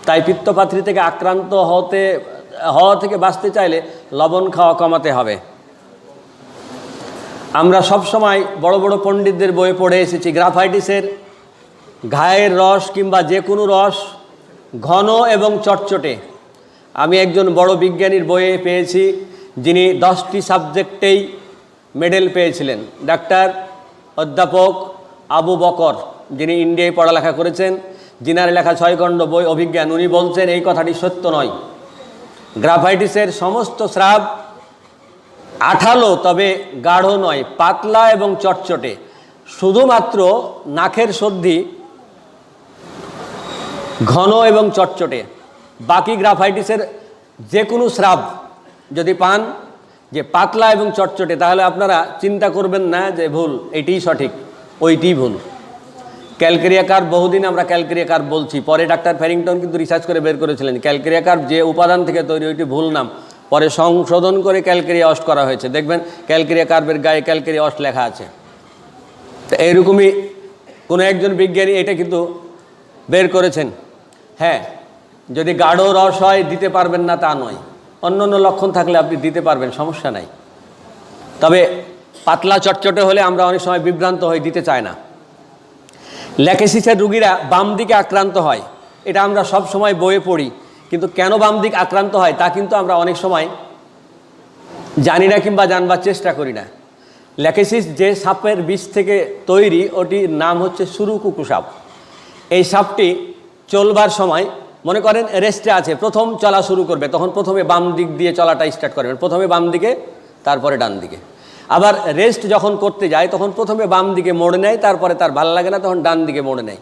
তাই পিত্তপাথরি থেকে আক্রান্ত হওয়া থেকে বাঁচতে চাইলে লবণ খাওয়া কমাতে হবে। আমরা সব সময় বড় বড় পণ্ডিতদের বই পড়ে এসেছি, গ্রাফাইটিসের ঘায়ের রস কিংবা যে কোনো রস ঘন এবং চটচটে। আমি একজন বড় বিজ্ঞানীর বইয়ে পেয়েছি, যিনি 10টি সাবজেক্টেই মেডেল পেয়েছিলেন, ডাক্তার অধ্যাপক আবু বকর, যিনি ইন্ডিয়ায় পড়ালেখা করেছেন, যিনার লেখা 6 খণ্ড বই অভিজ্ঞান। উনি বলছেন এই কথাটি সত্য নয়। গ্রাফাইটিসের সমস্ত স্রাব আঠালো তবে গাঢ় নয়, পাতলা এবং চটচটে। শুধুমাত্র নাকের সন্ধি ঘন এবং চটচটে। বাকি গ্রাফাইটিসের যে কোনো স্রাব যদি পান যে পাতলা এবং চটচটে, তাহলে আপনারা চিন্তা করবেন না যে ভুল, এইটিই সঠিক, ওইটিই ভুল। ক্যালকেরিয়া কার্ব, বহুদিন আমরা ক্যালকেরিয়া কার্ব বলছি, পরে ডাক্তার ফ্যারিংটন কিন্তু রিসার্চ করে বের করেছিলেন ক্যালকেরিয়া কার্ব যে উপাদান থেকে তৈরি ওইটি ভুল নাম, পরে সংশোধন করে ক্যালকেরিয়া অস্ট করা হয়েছে। দেখবেন ক্যালকেরিয়া কার্বের গায়ে ক্যালকেরিয়া অস্ট লেখা আছে। তো এইরকমই কোনো একজন বিজ্ঞানী এটা কিন্তু বের করেছেন। হ্যাঁ, যদি গাঢ় রস হয় দিতে পারবেন না তা নয়, অন্য অন্য লক্ষণ থাকলে আপনি দিতে পারবেন, সমস্যা নাই। তবে পাতলা চটচটে হলে আমরা অনেক সময় বিভ্রান্ত হই, দিতে চাই না। ল্যাকেসিসের রুগীরা বাম দিকে আক্রান্ত হয়, এটা আমরা সব সময় বইয়ে পড়ি, কিন্তু কেন বাম দিক আক্রান্ত হয় তা কিন্তু আমরা অনেক সময় জানি না কিংবা জানবার চেষ্টা করি না। ল্যাকেসিস যে সাপের বিষ থেকে তৈরি, ওটির নাম হচ্ছে সুরুকুকু সাপ। এই সাপটি চলবার সময় মনে করেন রেস্টে আছে, প্রথম চলা শুরু করবে, তখন প্রথমে বাম দিক দিয়ে চলাটা স্টার্ট করবে, প্রথমে বাম দিকে তারপরে ডান দিকে। আবার রেস্ট যখন করতে যায় তখন প্রথমে বাম দিকে মোড় নেয়, তারপরে তার ভালো লাগে না তখন ডান দিকে মোড় নেয়।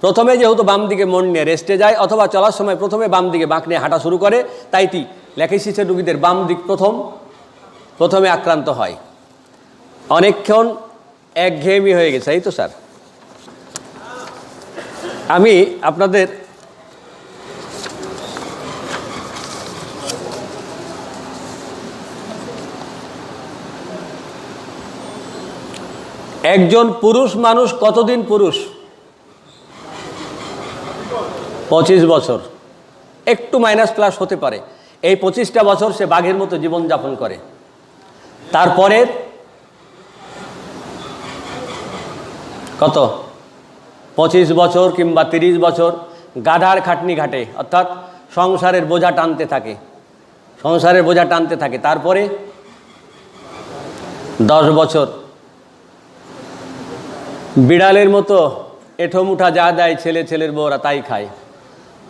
প্রথমে যেহেতু বাম দিকে মোড় নিয়ে রেস্টে যায় অথবা চলার সময় প্রথমে বাম দিকে বাঁক নিয়ে হাঁটা শুরু করে, তাইটি ল্যাকেসিসের রুগীদের বাম দিক প্রথমে আক্রান্ত হয়। অনেকক্ষণ একঘেয়েমি হয়ে গেছে, এই তো স্যার। আমি আপনাদের একজন পুরুষ মানুষ কতদিন পুরুষ? 25 বছর, একটু মাইনাস প্লাস হতে পারে। এই 25টা বছর সে বাঘের মতো জীবনযাপন করে। তারপরে কত 25 বছর কিংবা 30 বছর গাধার খাটনি ঘাটে, অর্থাৎ সংসারের বোঝা টানতে থাকে। তারপরে 10 বছর বিড়ালের মতো এঠোমুঠা যা দেয় ছেলের বউরা তাই খায়।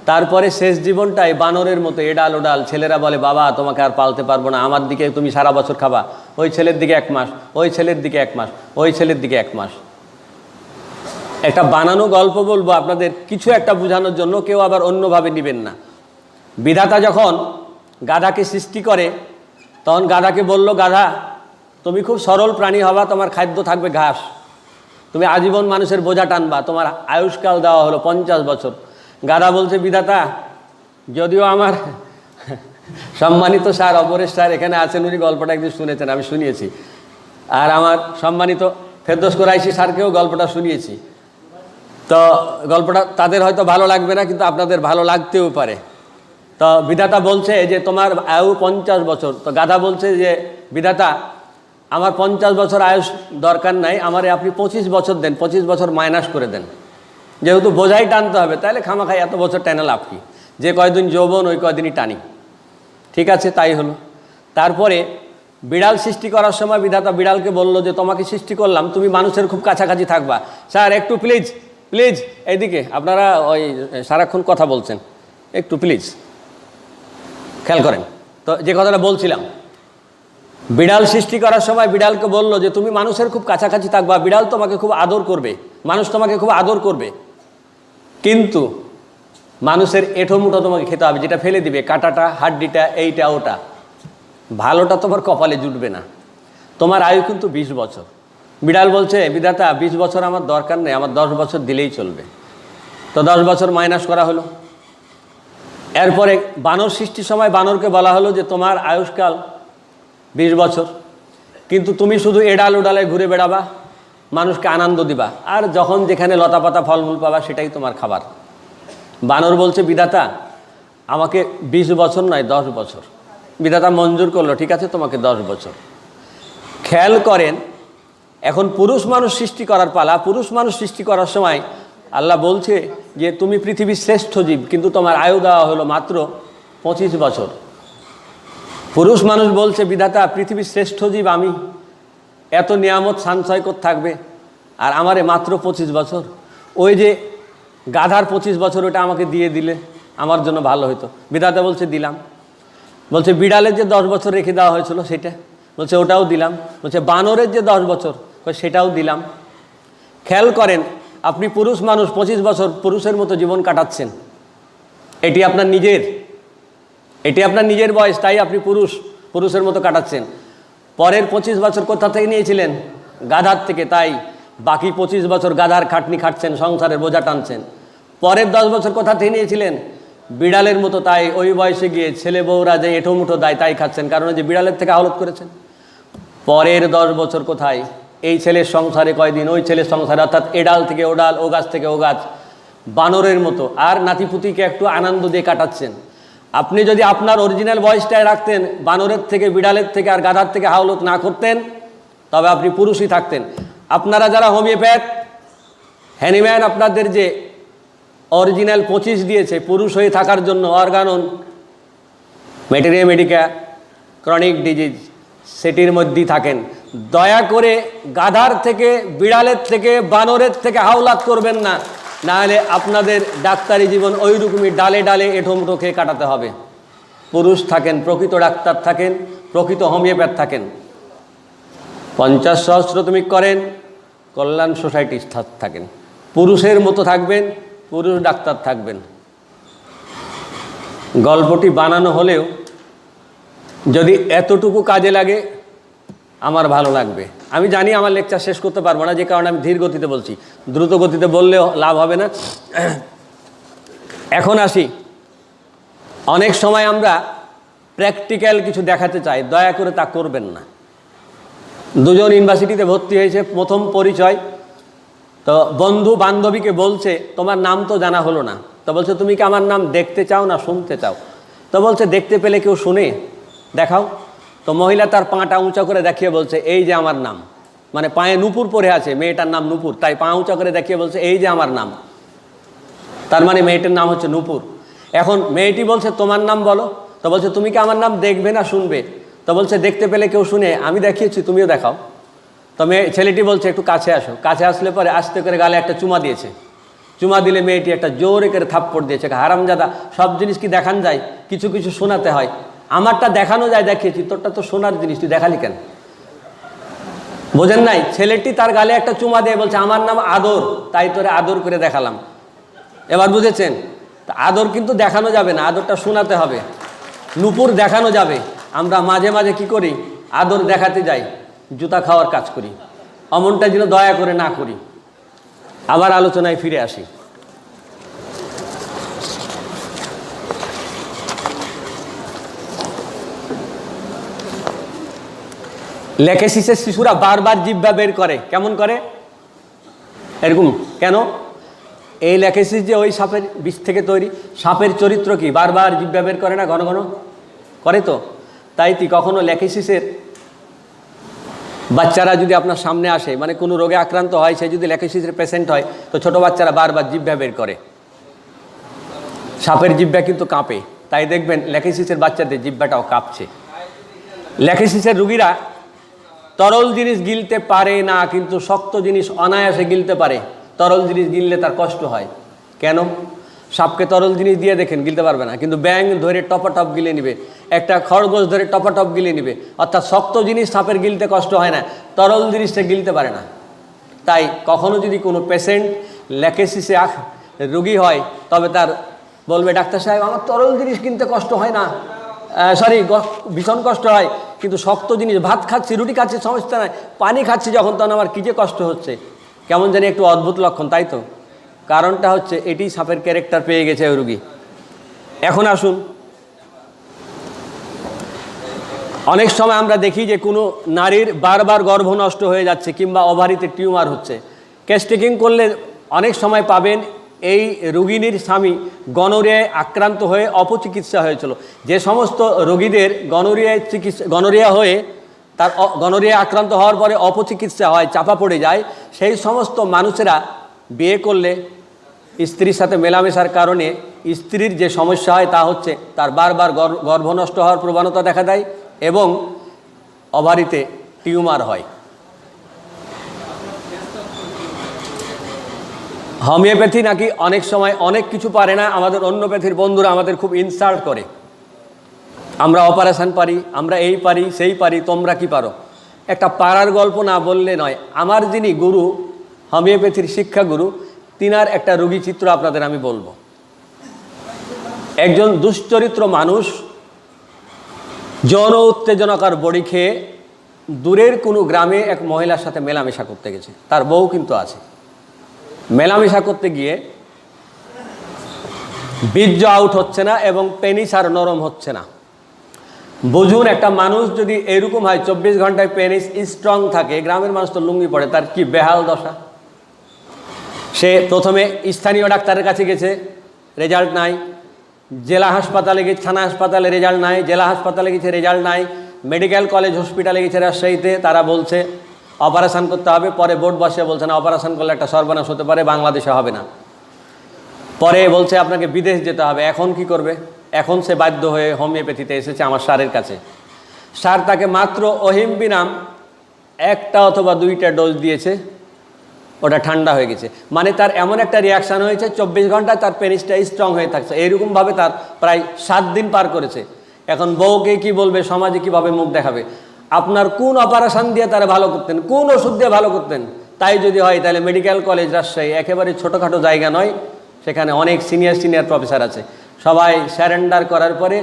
তারপরে শেষ জীবনটাই বানরের মতো এডাল ওডাল। ছেলেরা বলে বাবা তোমাকে আর পালতে পারবো না, আমার দিকে তুমি সারা বছর খাবা, ওই ছেলের দিকে 1 মাস, ওই ছেলের দিকে 1 মাস, ওই ছেলের দিকে 1 মাস। একটা বানানো গল্প বলবো আপনাদের কিছু একটা বোঝানোর জন্য, কেউ আবার অন্যভাবে নেবেন না। বিধাতা যখন গাধাকে সৃষ্টি করে তখন গাধাকে বলল, গাধা তুমি খুব সরল প্রাণী হবা, তোমার খাদ্য থাকবে ঘাস, তুমি আজীবন মানুষের বোঝা টানবা, তোমার আয়ুষ্কাল দেওয়া হলো 50 বছর। গাধা বলছে, বিধাতা যদিও আমার সম্মানিত স্যার অপরেশ স্যার এখানে আছেন, উনি গল্পটা একদিন শুনেছেন, আমি শুনিয়েছি, আর আমার সম্মানিত ফেরদৌস কুরাইশি স্যারকেও গল্পটা শুনিয়েছি। তো গল্পটা তাদের হয়তো ভালো লাগবে না, কিন্তু আপনাদের ভালো লাগতেও পারে। তো বিধাতা বলছে যে তোমার আয়ু 50 বছর। তো গাধা বলছে যে বিধাতা আমার 50 বছর আয়ুষ দরকার নাই, আমারে আপনি 25 বছর দেন, 25 বছর মাইনাস করে দেন, যেহেতু বোঝাই টানতে হবে, তাহলে খামাখাই এত বছর টানা লাভ কি, যে কয়দিন যৌবন ওই কয়দিনই টানি। ঠিক আছে, তাই হলো। তারপরে বিড়াল সৃষ্টি করার সময় বিধাতা বিড়ালকে বলল যে তোমাকে সৃষ্টি করলাম, তুমি মানুষের খুব কাছাকাছি থাকবা। স্যার একটু প্লিজ এইদিকে, আপনারা ওই সারাক্ষণ কথা বলছেন, একটু প্লিজ খেয়াল করেন। তো যে কথাটা বলছিলাম, বিড়াল সৃষ্টি করার সময় বিড়ালকে বলল যে তুমি মানুষের খুব কাছাকাছি থাকবা, বিড়াল তোমাকে খুব আদর করবে, মানুষ তোমাকে খুব আদর করবে, কিন্তু মানুষের এঁঠোমুঠো তোমাকে খেতে হবে, যেটা ফেলে দিবে, কাঁটাটা, হাড্ডিটা, এইটা ওটা, ভালোটা তোমার কপালে জুটবে না। তোমার আয়ু কিন্তু 20 বছর। বিড়াল বলছে, বিধাতা 20 বছর আমার দরকার নেই, আমার 10 বছর দিলেই চলবে। তো 10 বছর মাইনাস করা হলো। এরপরে বানর সৃষ্টির সময় বানরকে বলা হলো যে তোমার আয়ুষ্কাল 20 বছর, কিন্তু তুমি শুধু এডাল উডালে ঘুরে বেড়াবা, মানুষকে আনন্দ দিবা, আর যখন যেখানে লতাপাতা ফলমূল পাবা সেটাই তোমার খাবার। বানর বলছে বিধাতা আমাকে 20 বছর নয় 10 বছর। বিধাতা মঞ্জুর করলো, ঠিক আছে তোমাকে 10 বছর। খেয়াল করেন, এখন পুরুষ মানুষ সৃষ্টি করার পালা। পুরুষ মানুষ সৃষ্টি করার সময় আল্লাহ বলছে যে তুমি পৃথিবীর শ্রেষ্ঠ জীব, কিন্তু তোমার আয়ু দেওয়া হলো মাত্র 25 বছর। পুরুষ মানুষ বলছে বিধাতা পৃথিবীর শ্রেষ্ঠ জীব আমি, এত নিয়ামত সঞ্চয় করতে থাকবে, আর আমারে মাত্র 25 বছর। ওই যে গাধার 25 বছর ওটা আমাকে দিয়ে দিলে আমার জন্য ভালো হতো। বিধাতা বলছে দিলাম। বলছে বিড়ালের যে 10 বছর রেখে দেওয়া হয়েছিল সেটা, বলছে ওটাও দিলাম। বলছে বানরের যে 10 বছর, সেটাও দিলাম। খেয়াল করেন, আপনি পুরুষ মানুষ 25 বছর পুরুষের মতো জীবন কাটাচ্ছেন, এটি আপনার নিজের বয়স, তাই আপনি পুরুষের মতো কাটাচ্ছেন। পরের 25 বছর কোথা থেকে নিয়েছিলেন? গাধার থেকে, তাই বাকি 25 বছর গাধার খাটনি খাটছেন, সংসারের বোঝা টানছেন। পরের 10 বছর কোথা থেকে নিয়েছিলেন? বিড়ালের মতো, তাই ওই বয়সে গিয়ে ছেলে বউরা যে এঁঠো মুঠো দেয় তাই খাচ্ছেন, কারণ যে বিড়ালের থেকে আহলত করেছেন। পরের 10 বছর কোথায়? এই ছেলের সংসারে কয়দিন, ওই ছেলের সংসারে, অর্থাৎ এ ডাল থেকে ও ডাল, ও গাছ থেকে ও গাছ, বানরের মতো। আর নাতিপুতিকে একটু আনন্দ দিয়ে কাটাচ্ছেন। আপনি যদি আপনার অরিজিনাল বয়সটায় রাখতেন, বানরের থেকে, বিড়ালের থেকে আর গাধার থেকে হাওলত না করতেন, তবে আপনি পুরুষই থাকতেন। আপনারা যারা হোমিওপ্যাথ, হ্যানিম্যান আপনাদের যে অরিজিনাল 25 দিয়েছে পুরুষ হয়ে থাকার জন্য, organon, materia medica, chronic disease, সেটির মধ্যেই থাকেন। দয়া করে গাধার থেকে, বিড়ালের থেকে, বানরের থেকে হাওলাত করবেন না, নাহলে আপনাদের ডাক্তারি জীবন ওই রকমই ডালে ডালে এঁঠোমুঠো খেয়ে কাটাতে হবে। পুরুষ থাকেন, প্রকৃত ডাক্তার থাকেন, প্রকৃত হোমিওপ্যাথ থাকেন। 50 সহস্রতমিক করেন, কল্যাণ সোসাইটি থাকেন। পুরুষের মতো থাকবেন, পুরুষ ডাক্তার থাকবেন। গল্পটি বানানো হলেও যদি এতটুকু কাজে লাগে আমার ভালো লাগবে। আমি জানি আমার লেকচার শেষ করতে পারবো না, যে কারণে আমি ধীর গতিতে বলছি। দ্রুত গতিতে বললেও লাভ হবে না। এখন আসি, অনেক সময় আমরা প্র্যাকটিক্যাল কিছু দেখাতে চাই, দয়া করে তা করবেন না। দুজন ইউনিভার্সিটিতে ভর্তি হয়েছে, প্রথম পরিচয়। তো বন্ধু বান্ধবীকে বলছে তোমার নাম তো জানা হলো না। তো বলছে তুমি কি আমার নাম দেখতে চাও না শুনতে চাও? তো বলছে দেখতে পেলে কেউ শুনে, দেখাও। তো মহিলা তার পাটা উঁচা করে দেখিয়ে বলছে এই যে আমার নাম, মানে পায়ে নূপুর পরে আছে, মেয়েটার নাম নূপুর, তাই পা উঁচা করে দেখিয়ে বলছে এই যে আমার নাম, তার মানে মেয়েটার নাম হচ্ছে নূপুর। এখন মেয়েটি বলছে তোমার নাম বলো। তো বলছে তুমি কি আমার নাম দেখবে না শুনবে? তো বলছে দেখতে পেলে কেউ শুনে, আমি দেখিয়েছি তুমিও দেখাও। তো ছেলেটি বলছে একটু কাছে আসো। কাছে আসলে পরে আস্তে করে গালে একটা চুমা দিয়েছে। চুমা দিলে মেয়েটি একটা জোরে করে থাপ্পড় দিয়েছে। হারামজাদা, সব জিনিস কি দেখান যায়? কিছু কিছু শোনাতে হয়। আমারটা দেখানো যায়, দেখিয়েছি, তোরটা তো শোনার জিনিস, তুই দেখালি কেন? বোঝেন নাই? ছেলেটি তার গালে একটা চুমা দিয়ে বলছে আমার নাম আদর, তাই তোরে আদর করে দেখালাম। এবার বুঝেছেন? আদর কিন্তু দেখানো যাবে না, আদরটা শোনাতে হবে। নূপুর দেখানো যাবে। আমরা মাঝে মাঝে কি করি? আদর দেখাতে যাই, জুতা খাওয়ার কাজ করি। অমনটা যেন দয়া করে না করি। আবার আলোচনায় ফিরে আসি। লেকেসিসের শিশুরা বারবার জিহ্বা বের করে। কেমন করে? এরকম কেন? এই লেকেসিস যে ওই সাপের বিষ থেকে তৈরি। সাপের চরিত্র কি? বারবার জিহ্বা বের করে না, ঘন ঘন করে। তো তাই কখনো লেকেসিসের বাচ্চারা যদি আপনার সামনে আসে, মানে কোনো রোগে আক্রান্ত হয়, সে যদি লেকেসিসের পেশেন্ট হয়, তো ছোট বাচ্চারা বারবার জিহ্বা বের করে। সাপের জিহ্বা কিন্তু কাঁপে, তাই দেখবেন লেকেসিসের বাচ্চাদের জিহ্বাটাও কাঁপছে। লেকেসিসের রুগীরা তরল জিনিস গিলতে পারে না, কিন্তু শক্ত জিনিস অনায়াসে গিলতে পারে। তরল জিনিস গিললে তার কষ্ট হয়। কেন? সাপকে তরল জিনিস দিয়ে দেখেন, গিলতে পারবে না, কিন্তু ব্যাঙ ধরে টপাটপ গিলে নিবে, একটা খরগোশ ধরে টপাটপ গিলে নিবে। অর্থাৎ শক্ত জিনিস সাপের গিলতে কষ্ট হয় না, তরল জিনিসটা গিলতে পারে না। তাই কখনো যদি কোনো পেশেন্ট লেকেসিসে রুগী হয়, তবে তার বলবে ডাক্তার সাহেব আমার তরল জিনিস কিনতে কষ্ট হয় না, ভীষণ কষ্ট হয়, কিন্তু শক্ত জিনিস, ভাত খাচ্ছি, রুটি খাচ্ছি, সমস্যা নাই, পানি খাচ্ছি যখন, তখন আমার কী যে কষ্ট হচ্ছে। কেমন জানি একটু অদ্ভুত লক্ষণ, তাই তো? কারণটা হচ্ছে এটি সাপের ক্যারেক্টার পেয়ে গেছে ওই রুগী। এখন আসুন, অনেক সময় আমরা দেখি যে কোনো নারীর বারবার গর্ভ নষ্ট হয়ে যাচ্ছে, কিংবা ওভারিতে টিউমার হচ্ছে। কেস্টেকিং করলে অনেক সময় পাবেন এই রোগিনীর স্বামী গনোরিয়ায় আক্রান্ত হয়ে অপচিকিৎসা হয়েছিল। যে সমস্ত রোগীদের গনোরিয়া হয়ে তার গনোরিয়া আক্রান্ত হওয়ার পরে অপচিকিৎসা হয়, চাপা পড়ে যায়, সেই সমস্ত মানুষেরা বিয়ে করলে স্ত্রীর সাথে মেলামেশার কারণে স্ত্রীর যে সমস্যা হয় তা হচ্ছে তার বারবার গর্ভ নষ্ট হওয়ার প্রবণতা দেখা দেয় এবং ওভারিতে টিউমার হয়। হোমিওপ্যাথি নাকি অনেক সময় অনেক কিছু পারে না। আমাদের অন্যপ্যাথির বন্ধুরা আমাদের খুব ইনসাল্ট করে, আমরা অপারেশন পারি, আমরা এই পারি সেই পারি, তোমরা কি পারো। একটা পাড়ার গল্প না বললে নয়। আমার যিনি গুরু, হোমিওপ্যাথির শিক্ষাগুরু, তিনার একটা রোগী চিত্র আপনাদের আমি বলবো। একজন দুশ্চরিত্র মানুষ যৌন উত্তেজনকার বড়ি খেয়ে দূরের কোনো গ্রামে এক মহিলার সাথে মেলামেশা করতে গেছে, তার বউ কিন্তু আছে। মেলামেশা করতে গিয়ে বীর্য আউট হচ্ছে না এবং পেনিস আর নরম হচ্ছে না। বুঝুন, একটা মানুষ যদি এরকম হয় 24 ঘন্টায় পেনিস স্ট্রং থাকে, গ্রামের মানুষ তো লুঙ্গি পড়ে, তার কি বেহাল দশা। সে প্রথমে স্থানীয় ডাক্তারের কাছে গেছে, রেজাল্ট নাই। জেলা হাসপাতালে গেছে, থানা হাসপাতালে রেজাল্ট নাই। জেলা হাসপাতালে গেছে, রেজাল্ট নাই। মেডিকেল কলেজ হসপিটালে গেছে রাজশাহীতে, তারা বলছে অপারেশন করতে হবে। পরে বোর্ড বসে বলছে না, অপারেশন করলে একটা সর্বনাশ হতে পারে, বাংলাদেশে হবে না। পরে বলছে আপনাকে বিদেশ যেতে হবে। এখন কি করবে? এখন সে বাধ্য হয়ে হোমিওপ্যাথিতে এসেছে আমার স্যারের কাছে। স্যার তাকে মাত্র অহিম্বি নাম একটা অথবা 2টা ডোজ দিয়েছে, ওটা ঠান্ডা হয়ে গেছে। মানে তার এমন একটা রিয়াকশান হয়েছে, 24 ঘন্টায় তার পেনিসটা স্ট্রং হয়ে থাকছে। এইরকমভাবে তার প্রায় 7 দিন পার করেছে। এখন বউকে কি বলবে, সমাজে কিভাবে মুখ দেখাবে? আপনার কোন অপারেশন দিয়ে তারা ভালো করতেন, কোন ওষুধ দিয়ে ভালো করতেন? তাই যদি হয় তাহলে মেডিকেল কলেজ রাজশাহী একেবারে ছোটোখাটো জায়গা নয়, সেখানে অনেক সিনিয়র প্রফেসর আছে। সবাই স্যারেন্ডার করার পরে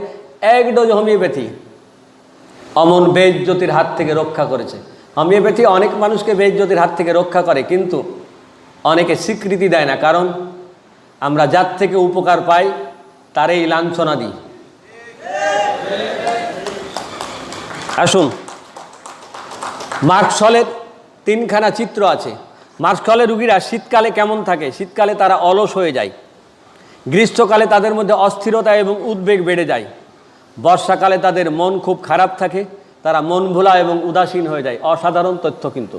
1 ডোজ হোমিওপ্যাথি অমন বেইজ্জতির হাত থেকে রক্ষা করেছে। হোমিওপ্যাথি অনেক মানুষকে বেইজ্জতির হাত থেকে রক্ষা করে, কিন্তু অনেকে স্বীকৃতি দেয় না। কারণ আমরা যার থেকে উপকার পাই তারই লাঞ্ছনা দিই। আসুন, মার্কশলের 3খানা চিত্র আছে। মার্কশলের রুগীরা শীতকালে কেমন থাকে? শীতকালে তারা অলস হয়ে যায়। গ্রীষ্মকালে তাদের মধ্যে অস্থিরতা এবং উদ্বেগ বেড়ে যায়। বর্ষাকালে তাদের মন খুব খারাপ থাকে, তারা মন ভোলা এবং উদাসীন হয়ে যায়। অসাধারণ তথ্য। কিন্তু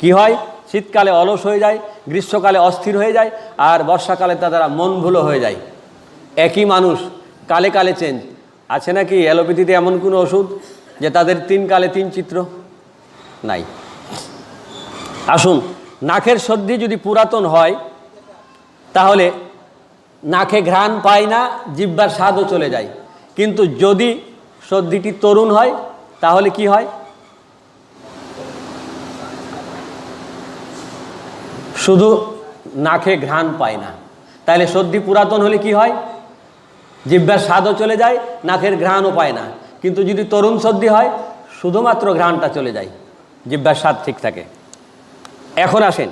কি হয়? শীতকালে অলস হয়ে যায়, গ্রীষ্মকালে অস্থির হয়ে যায়, আর বর্ষাকালে তারা মন ভুলো হয়ে যায়। একই মানুষ কালে কালে চেঞ্জ। আছে নাকি অ্যালোপ্যাথিতে এমন কোনো ওষুধ যে তাদের 3 কালে 3 চিত্র? নাই। আসুন, নাকের সর্দি যদি পুরাতন হয় তাহলে নাকে ঘ্রাণ পায় না, জিহ্বার স্বাদও চলে যায়। কিন্তু যদি সর্দিটি তরুণ হয় তাহলে কি হয়? শুধু নাকে ঘ্রাণ পায় না। তাহলে সর্দি পুরাতন হলে কি হয়? জিহ্বার স্বাদও চলে যায়, নাকের ঘ্রাণও পায় না। কিন্তু যদি তরুণ সর্দি হয়, শুধুমাত্র ঘ্রাণটা চলে যায়, জিহ্বার স্বাদ ঠিক থাকে। এখন আসেন,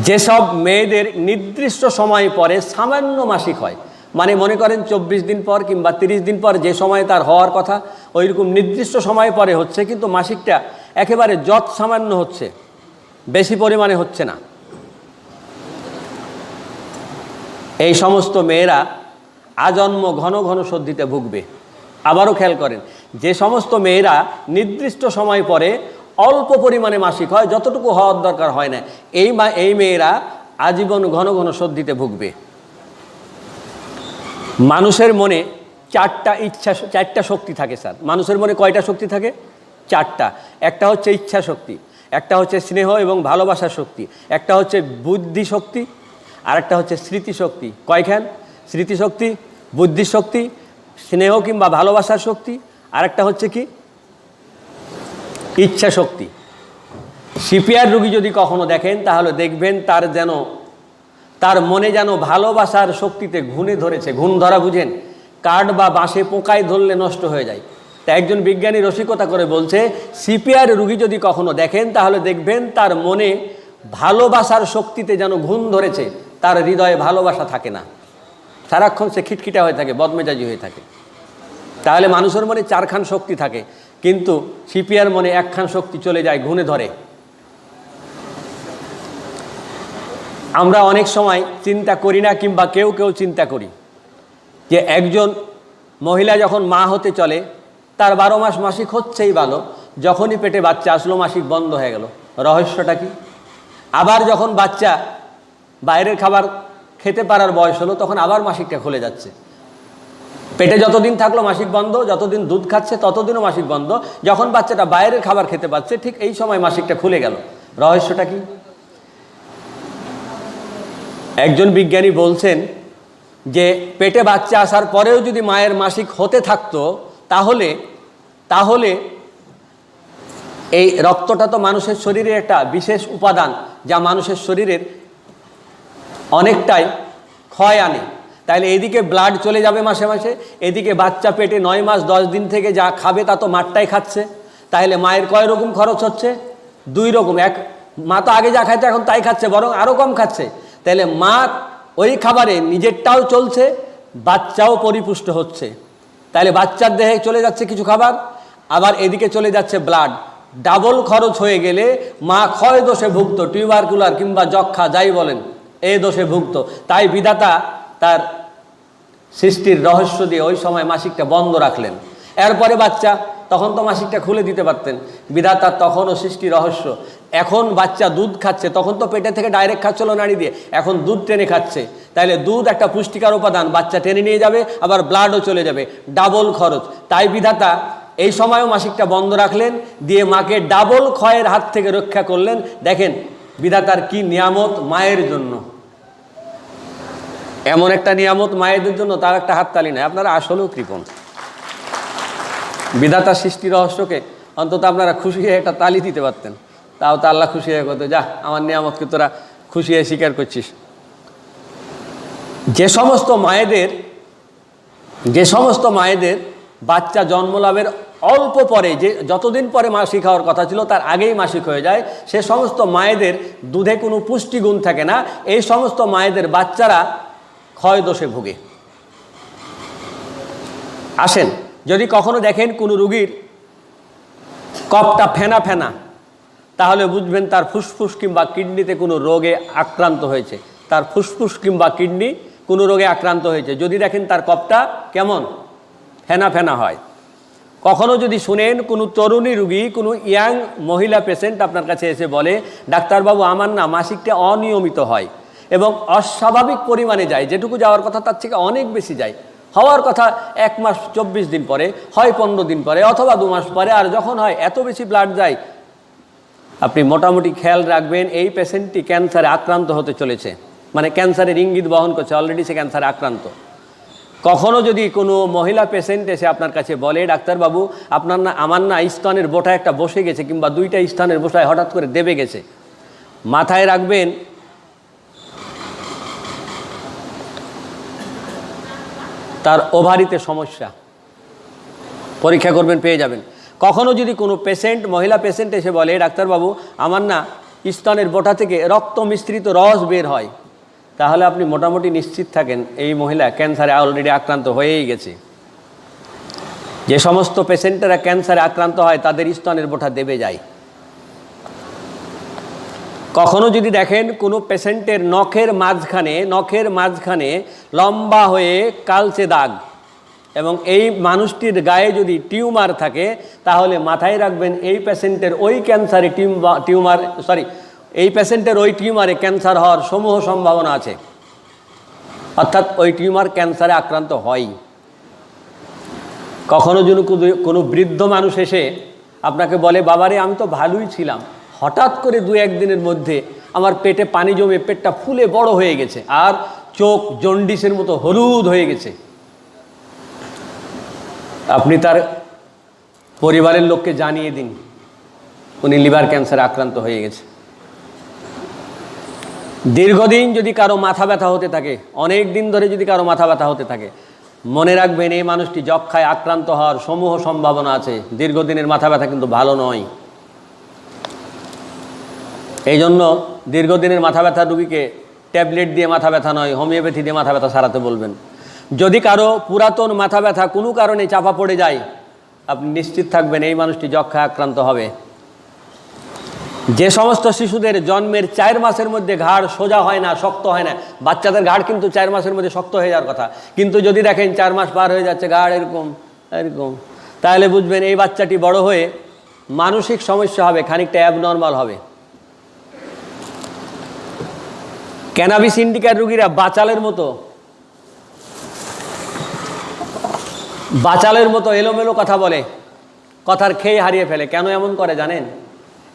যেসব মেয়েদের নির্দিষ্ট সময় পরে সামান্য মাসিক হয়, মানে মনে করেন 24 দিন পর কিংবা 30 দিন পর যে সময় তার হওয়ার কথা, ওইরকম নির্দিষ্ট সময় পরে হচ্ছে, কিন্তু মাসিকটা একেবারে যৎ সামান্য হচ্ছে, বেশি পরিমাণে হচ্ছে না, এই সমস্ত মেয়েরা আজন্ম ঘন ঘন সর্দিতে ভুগবে। আবারও খেয়াল করেন, যে সমস্ত মেয়েরা নির্দিষ্ট সময় পরে অল্প পরিমাণে মাসিক হয়, যতটুকু হওয়ার দরকার হয় না, এই মেয়েরা আজীবন ঘন ঘন সর্দিতে ভুগবে। মানুষের মনে 4টা শক্তি থাকে স্যার। মানুষের মনে কয়টা শক্তি থাকে? 4টা। একটা হচ্ছে ইচ্ছা শক্তি, একটা হচ্ছে স্নেহ এবং ভালোবাসার শক্তি, একটা হচ্ছে বুদ্ধি শক্তি, আর একটা হচ্ছে স্মৃতিশক্তি। কয়খান? স্মৃতিশক্তি, বুদ্ধিশক্তি, স্নেহ কিংবা ভালোবাসার শক্তি, আর একটা হচ্ছে কি? ইচ্ছা শক্তি। সিপিআর রোগী যদি কখনো দেখেন তাহলে দেখবেন তার মনে যেন ভালোবাসার শক্তিতে ঘুণে ধরেছে। ঘুণ ধরা বুঝেন? কাঠ বা বাঁশে পোকায় ধরলে নষ্ট হয়ে যায়। তা একজন বিজ্ঞানী রসিকতা করে বলছে, সিপিআর রোগী যদি কখনো দেখেন তাহলে দেখবেন তার মনে ভালোবাসার শক্তিতে যেন ঘুণ ধরেছে, তার হৃদয়ে ভালোবাসা থাকে না, সারাক্ষণ সে খিটখিটা হয়ে থাকে, বদমেজাজি হয়ে থাকে। তাহলে মানুষের মনে 4খান শক্তি থাকে, কিন্তু সিপিআর মনে 1খান শক্তি চলে যায়, ঘুণে ধরে। আমরা অনেক সময় চিন্তা করি না, কিংবা কেউ কেউ চিন্তা করি যে একজন মহিলা যখন মা হতে চলে তার 12 মাস মাসিক হচ্ছেই ভালো, যখনই পেটে বাচ্চা আসলো মাসিক বন্ধ হয়ে গেল। রহস্যটা কি? আবার যখন বাচ্চা বাইরের খাবার খেতে পারার বয়স হলো তখন আবার মাসিকটা খুলে যাচ্ছে। পেটে যতদিন থাকলো মাসিক বন্ধ, যতদিন দুধ খাচ্ছে ততদিনও মাসিক বন্ধ, যখন বাচ্চাটা বাইরের খাবার খেতে পাচ্ছে ঠিক এই সময় মাসিকটা খুলে গেল। রহস্যটা কি? একজন বিজ্ঞানী বলছেন যে পেটে বাচ্চা আসার পরেও যদি মায়ের মাসিক হতে থাকতো তাহলে এই রক্তটা তো মানুষের শরীরের একটা বিশেষ উপাদান, যা মানুষের শরীরের অনেকটাই ক্ষয় আনে। তাইলে এদিকে ব্লাড চলে যাবে মাসে মাসে, এদিকে বাচ্চা পেটে 9 মাস 10 দিন থেকে যা খাবে তা তো মাঠটাই খাচ্ছে। তাহলে মায়ের কয় রকম খরচ হচ্ছে? 2 রকম। এক, মা তো আগে যা খাইতো এখন তাই খাচ্ছে, বরং আরও কম খাচ্ছে। তাহলে মা ওই খাবারে নিজেরটাও চলছে, বাচ্চাও পরিপুষ্ট হচ্ছে। তাহলে বাচ্চার দেহে চলে যাচ্ছে কিছু খাবার, আবার এদিকে চলে যাচ্ছে ব্লাড। ডাবল খরচ হয়ে গেলে মা ক্ষয় দোষে ভুগত, টিউবারকুলার কিংবা যক্ষা যাই বলেন এই দোষে ভুগত। তাই বিধাতা তার সৃষ্টির রহস্য দিয়ে ওই সময় মাসিকটা বন্ধ রাখলেন। এরপরে বাচ্চা, তখন তো মাসিকটা খুলে দিতে পারতেন। বিধাতা তখনও সৃষ্টি রহস্য। এখন বাচ্চা দুধ খাচ্ছে, তখন তো পেটে থেকে ডাইরেক্ট খাচ্ছিল নাড়ি দিয়ে, এখন দুধ টেনে খাচ্ছে। তাইলে দুধ একটা পুষ্টিকর উপাদান, বাচ্চা টেনে নিয়ে যাবে, আবার ব্লাডও চলে যাবে, ডাবল খরচ। তাই বিধাতা এই সময়ও মাসিকটা বন্ধ রাখলেন, দিয়ে মাকে ডাবল ক্ষয়ের হাত থেকে রক্ষা করলেন। দেখেন বিধাতার কি নিয়ামত মায়ের জন্য। এমন একটা নিয়ামত মায়েদের জন্য, তার একটা হাততালি নেয়। আপনারা আসলেও কৃপণ। বিধাতা সৃষ্টি রহস্যকে অন্তত আপনারা খুশি হয়ে একটা তালি দিতে পারতেন, তাও তো আল্লাহ খুশি হয়ে করতো, যা আমার নিয়ামতকে তোরা খুশি হয়ে স্বীকার করছিস। যে সমস্ত মায়েদের বাচ্চা জন্ম লাভের অল্প পরে, যে যতদিন পরে মাসিক হওয়ার কথা ছিল তার আগেই মাসিক হয়ে যায়, সে সমস্ত মায়েদের দুধে কোনো পুষ্টিগুণ থাকে না। এই সমস্ত মায়েদের বাচ্চারা ক্ষয় দোষে ভোগে। আসেন, যদি কখনো দেখেন কোনো রুগীর কপটা ফেনা ফেনা, তাহলে বুঝবেন তার ফুসফুস কিংবা কিডনিতে কোনো রোগে আক্রান্ত হয়েছে। তার ফুসফুস কিংবা কিডনি কোনো রোগে আক্রান্ত হয়েছে যদি দেখেন তার কপটা কেমন ফেনা ফেনা হয়। কখনো যদি শুনেন কোনো তরুণী রুগী, কোনো ইয়াং মহিলা পেশেন্ট আপনার কাছে এসে বলে, ডাক্তারবাবু আমার না মাসিকটা অনিয়মিত হয় এবং অস্বাভাবিক পরিমাণে যায়, যেটুকু যাওয়ার কথা তার থেকে অনেক বেশি যায়, হওয়ার কথা 1 মাস 24 দিন পরে, হয় 15 দিন পরে, অথবা 2 মাস পরে, আর যখন হয় এত বেশি ব্লাড যায়, আপনি মোটামুটি খেয়াল রাখবেন এই পেশেন্টটি ক্যান্সারে আক্রান্ত হতে চলেছে, মানে ক্যান্সারের ইঙ্গিত বহন করছে, অলরেডি সে ক্যান্সারে আক্রান্ত। কখনো যদি কোনো মহিলা পেশেন্ট এসে আপনার কাছে বলে, ডাক্তারবাবু আমার না স্তনের বোটা একটা বসে গেছে, কিংবা 2টা স্তনের বোটায় হঠাৎ করে দেবে গেছে, মাথায় রাখবেন তার ওভারিতে সমস্যা। পরীক্ষা করবেন, পেয়ে যাবেন। কখনো যদি কোনো পেশেন্ট, মহিলা পেশেন্ট এসে বলে, ডাক্তারবাবু আমার না স্তনের বোটা থেকে রক্ত মিশ্রিত রস বের হয়, তাহলে আপনি মোটামুটি নিশ্চিত থাকেন এই মহিলা ক্যান্সারে অলরেডি আক্রান্ত হয়েই গেছে। যে সমস্ত পেশেন্টেরা ক্যান্সারে আক্রান্ত হয় তাদের স্তনের বোটা দেবে যায়। কখনো যদি দেখেন কোনো পেশেন্টের নখের মাঝখানে লম্বা হয়ে কালচে দাগ, এবং এই মানুষটির গায়ে যদি টিউমার থাকে, তাহলে মাথায় রাখবেন এই পেশেন্টের ওই ক্যান্সারে এই পেশেন্টের ওই টিউমারে ক্যান্সার হওয়ার সমূহ সম্ভাবনা আছে, অর্থাৎ ওই টিউমার ক্যান্সারে আক্রান্ত হয়। কখনো যদি কোনো বৃদ্ধ মানুষ এসে আপনাকে বলে, বাবারে আমি তো ভালোই ছিলাম, হঠাৎ করে 2-1 দিনের মধ্যে আমার পেটে পানি জমে পেটটা ফুলে বড় হয়ে গেছে, আর চোখ জন্ডিসের মতো হলুদ হয়ে গেছে, আপনি তার পরিবারের লোককে জানিয়ে দিন উনি লিভার ক্যান্সারে আক্রান্ত হয়ে গেছে। দীর্ঘদিন যদি কারো মাথা ব্যথা হতে থাকে, অনেক দিন ধরে যদি কারো মাথা ব্যথা হতে থাকে, মনে রাখবেন এই মানুষটি যক্ষ্মায় আক্রান্ত হওয়ার সমূহ সম্ভাবনা আছে। দীর্ঘদিনের মাথা ব্যথা কিন্তু ভালো নয়। এই জন্য দীর্ঘদিনের মাথা ব্যথা রুগীকে ট্যাবলেট দিয়ে মাথা ব্যথা নয়, হোমিওপ্যাথি দিয়ে মাথা ব্যথা সারাতে বলবেন। যদি কারো পুরাতন মাথা ব্যথা কোনো কারণে চাপা পড়ে যায়, আপনি নিশ্চিত থাকবেন এই মানুষটি যক্ষ্মায় আক্রান্ত হবে। যে সমস্ত শিশুদের জন্মের 4 মাসের মধ্যে ঘাড় সোজা হয় না, শক্ত হয় না, বাচ্চাদের ঘাড় কিন্তু 4 মাসের মধ্যে শক্ত হয়ে যাওয়ার কথা, কিন্তু যদি দেখেন 4 মাস পার হয়ে যাচ্ছে ঘাড় এরকম এরকম, তাহলে বুঝবেন এই বাচ্চাটি বড় হয়ে মানসিক সমস্যা হবে, খানিকটা অ্যাবনর্মাল হবে। ক্যানাবিস ইন্ডিকার রোগীরা বাচালের মতো এলোমেলো কথা বলে, কথার খেয়ে হারিয়ে ফেলে। কেন এমন করে জানেন?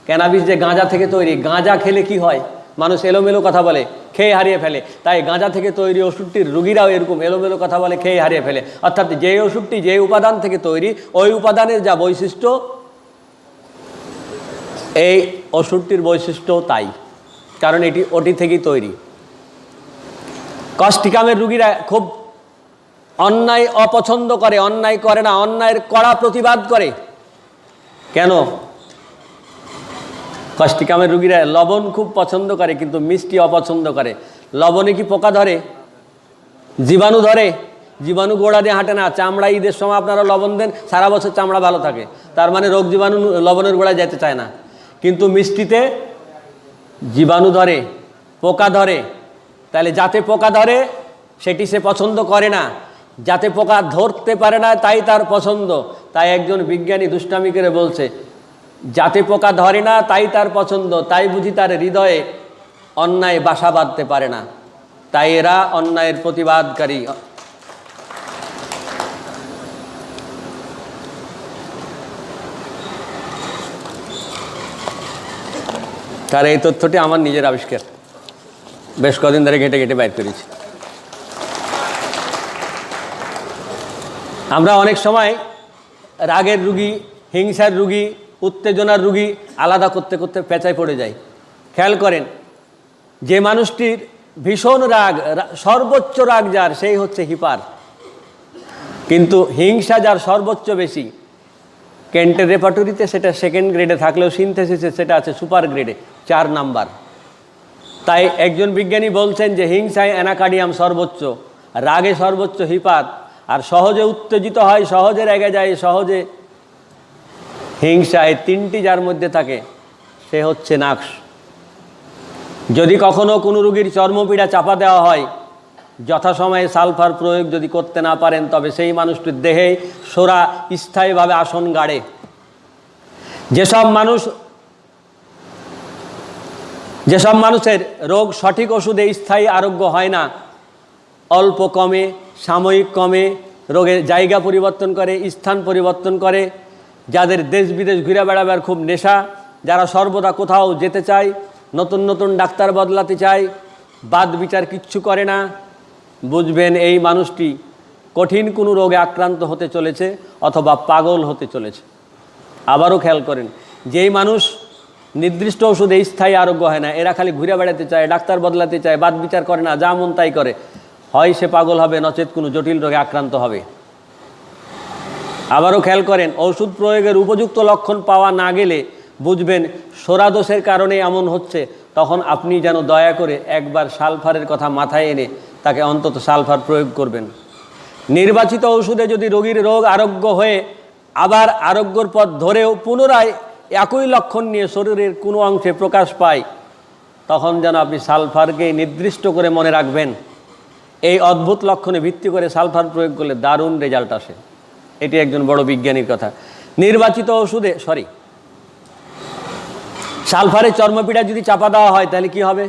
ক্যানাবিস যে গাঁজা থেকে তৈরি, গাঁজা খেলে কি হয়? মানুষ এলোমেলো কথা বলে, খেয়ে হারিয়ে ফেলে। তাই গাঁজা থেকে তৈরি ওষুধটির রোগীরাও এরকম এলোমেলো কথা বলে, খেয়ে হারিয়ে ফেলে। অর্থাৎ যে ওষুধটি যে উপাদান থেকে তৈরি, ওই উপাদানের যা বৈশিষ্ট্য, এই ওষুধটির বৈশিষ্ট্যও তাই, কারণ এটি ওটি থেকেই তৈরি। কষ্টিকামের রোগীরা খুব অন্যায় অপছন্দ করে, অন্যায় করে না, অন্যায়ের কড়া প্রতিবাদ করে। কেন? কষ্টিকামের রোগীরা লবণ খুব পছন্দ করে, কিন্তু মিষ্টি অপছন্দ করে। লবণে কি পোকা ধরে? জীবাণু ধরে? জীবাণু গোড়া দিয়ে হাঁটে না। চামড়া ঈদের সময় আপনারা লবণ দেন, সারা বছর চামড়া ভালো থাকে, তার মানে রোগ জীবাণু লবণের গোড়ায় যেতে চায় না। কিন্তু মিষ্টিতে জীবাণু ধরে, পোকা ধরে। তাহলে যাতে পোকা ধরে সেটি সে পছন্দ করে না, যাতে পোকা ধরতে পারে না তাই তার পছন্দ। তাই একজন বিজ্ঞানী দুষ্টামি করে বলছে, যাতে পোকা ধরে না তাই তার পছন্দ, তাই বুঝি তার হৃদয়ে অন্যায় বাসা বাঁধতে পারে না, তাই এরা অন্যায়ের প্রতিবাদকারী। তার এই তথ্যটি আমার নিজের আবিষ্কার, বেশ কদিন ধরে ঘেটে ঘেটে বাইর করেছি। আমরা অনেক সময় রাগের রুগী, হিংসার রুগী, উত্তেজনার রুগী আলাদা করতে করতে পেঁচায় পড়ে যাই। খেয়াল করেন, যে মানুষটির ভীষণ রাগ, সর্বোচ্চ রাগ যার, সেই হচ্ছে হিপার। কিন্তু হিংসা যার সর্বোচ্চ বেশি, কেন্টের রেপার্টরিতে সেটা 2nd গ্রেডে থাকলেও সিনথেসিসে সেটা আছে সুপার গ্রেডে, 4 নাম্বার। তাই একজন বিজ্ঞানী বলছেন যে হিংসায় অ্যানাকার্ডিয়াম সর্বোচ্চ, রাগে সর্বোচ্চ হিপার, আর সহজে উত্তেজিত হয়, সহজে রেগে যায়, সহজে হিংসা, এই 3টি যার মধ্যে থাকে সে হচ্ছে নাক্স। যদি কখনো কোনো রোগীর চর্মপীড়া চাপা দেওয়া হয়, যথাসময়ে সালফার প্রয়োগ যদি করতে না পারেন, তবে সেই মানুষটির দেহে সোরা স্থায়ীভাবে আসন গাড়ে। যেসব মানুষের রোগ সঠিক ওষুধে স্থায়ী আরোগ্য হয় না, অল্প কমে, সাময়িক কমে, রোগের জায়গা পরিবর্তন করে, স্থান পরিবর্তন করে, যাদের দেশ বিদেশ ঘুরে বেড়াবার খুব নেশা, যারা সর্বদা কোথাও যেতে চায়, নতুন নতুন ডাক্তার বদলাতে চায়, বাদ বিচার কিচ্ছু করে না, বুঝবেন এই মানুষটি কঠিন কোনো রোগে আক্রান্ত হতে চলেছে অথবা পাগল হতে চলেছে। আবারও খেয়াল করেন, যেই মানুষ নির্দিষ্ট ওষুধে স্থায়ী আরোগ্য হয় না, এরা খালি ঘুরে বেড়াতে চায়, ডাক্তার বদলাতে চায়, বাদ বিচার করে না, যা মন তাই করে, হয় সে পাগল হবে, নচেত কোনো জটিল রোগে আক্রান্ত হবে। আবারও খেয়াল করেন, ওষুধ প্রয়োগের উপযুক্ত লক্ষণ পাওয়া না গেলে বুঝবেন সোরা দোষের কারণে এমন হচ্ছে। তখন আপনি যেন দয়া করে একবার সালফারের কথা মাথায় এনে তাকে অন্তত সালফার প্রয়োগ করবেন। নির্বাচিত ওষুধে যদি রোগীর রোগ আরোগ্য হয়ে আবার আরোগ্যর পথ ধরেও পুনরায় একই লক্ষণ নিয়ে শরীরের কোনো অংশে প্রকাশ পায়, তখন যেন আপনি সালফারকে নির্দিষ্ট করে মনে রাখবেন। এই অদ্ভুত লক্ষণে ভিত্তি করে সালফার প্রয়োগ করলে দারুণ রেজাল্ট আসে। এটি একজন বড় বিজ্ঞানীর কথা। নির্বাচিত ওষুধে সালফারের চর্মপীড়া যদি চাপা দেওয়া হয়, তাহলে কি হবে?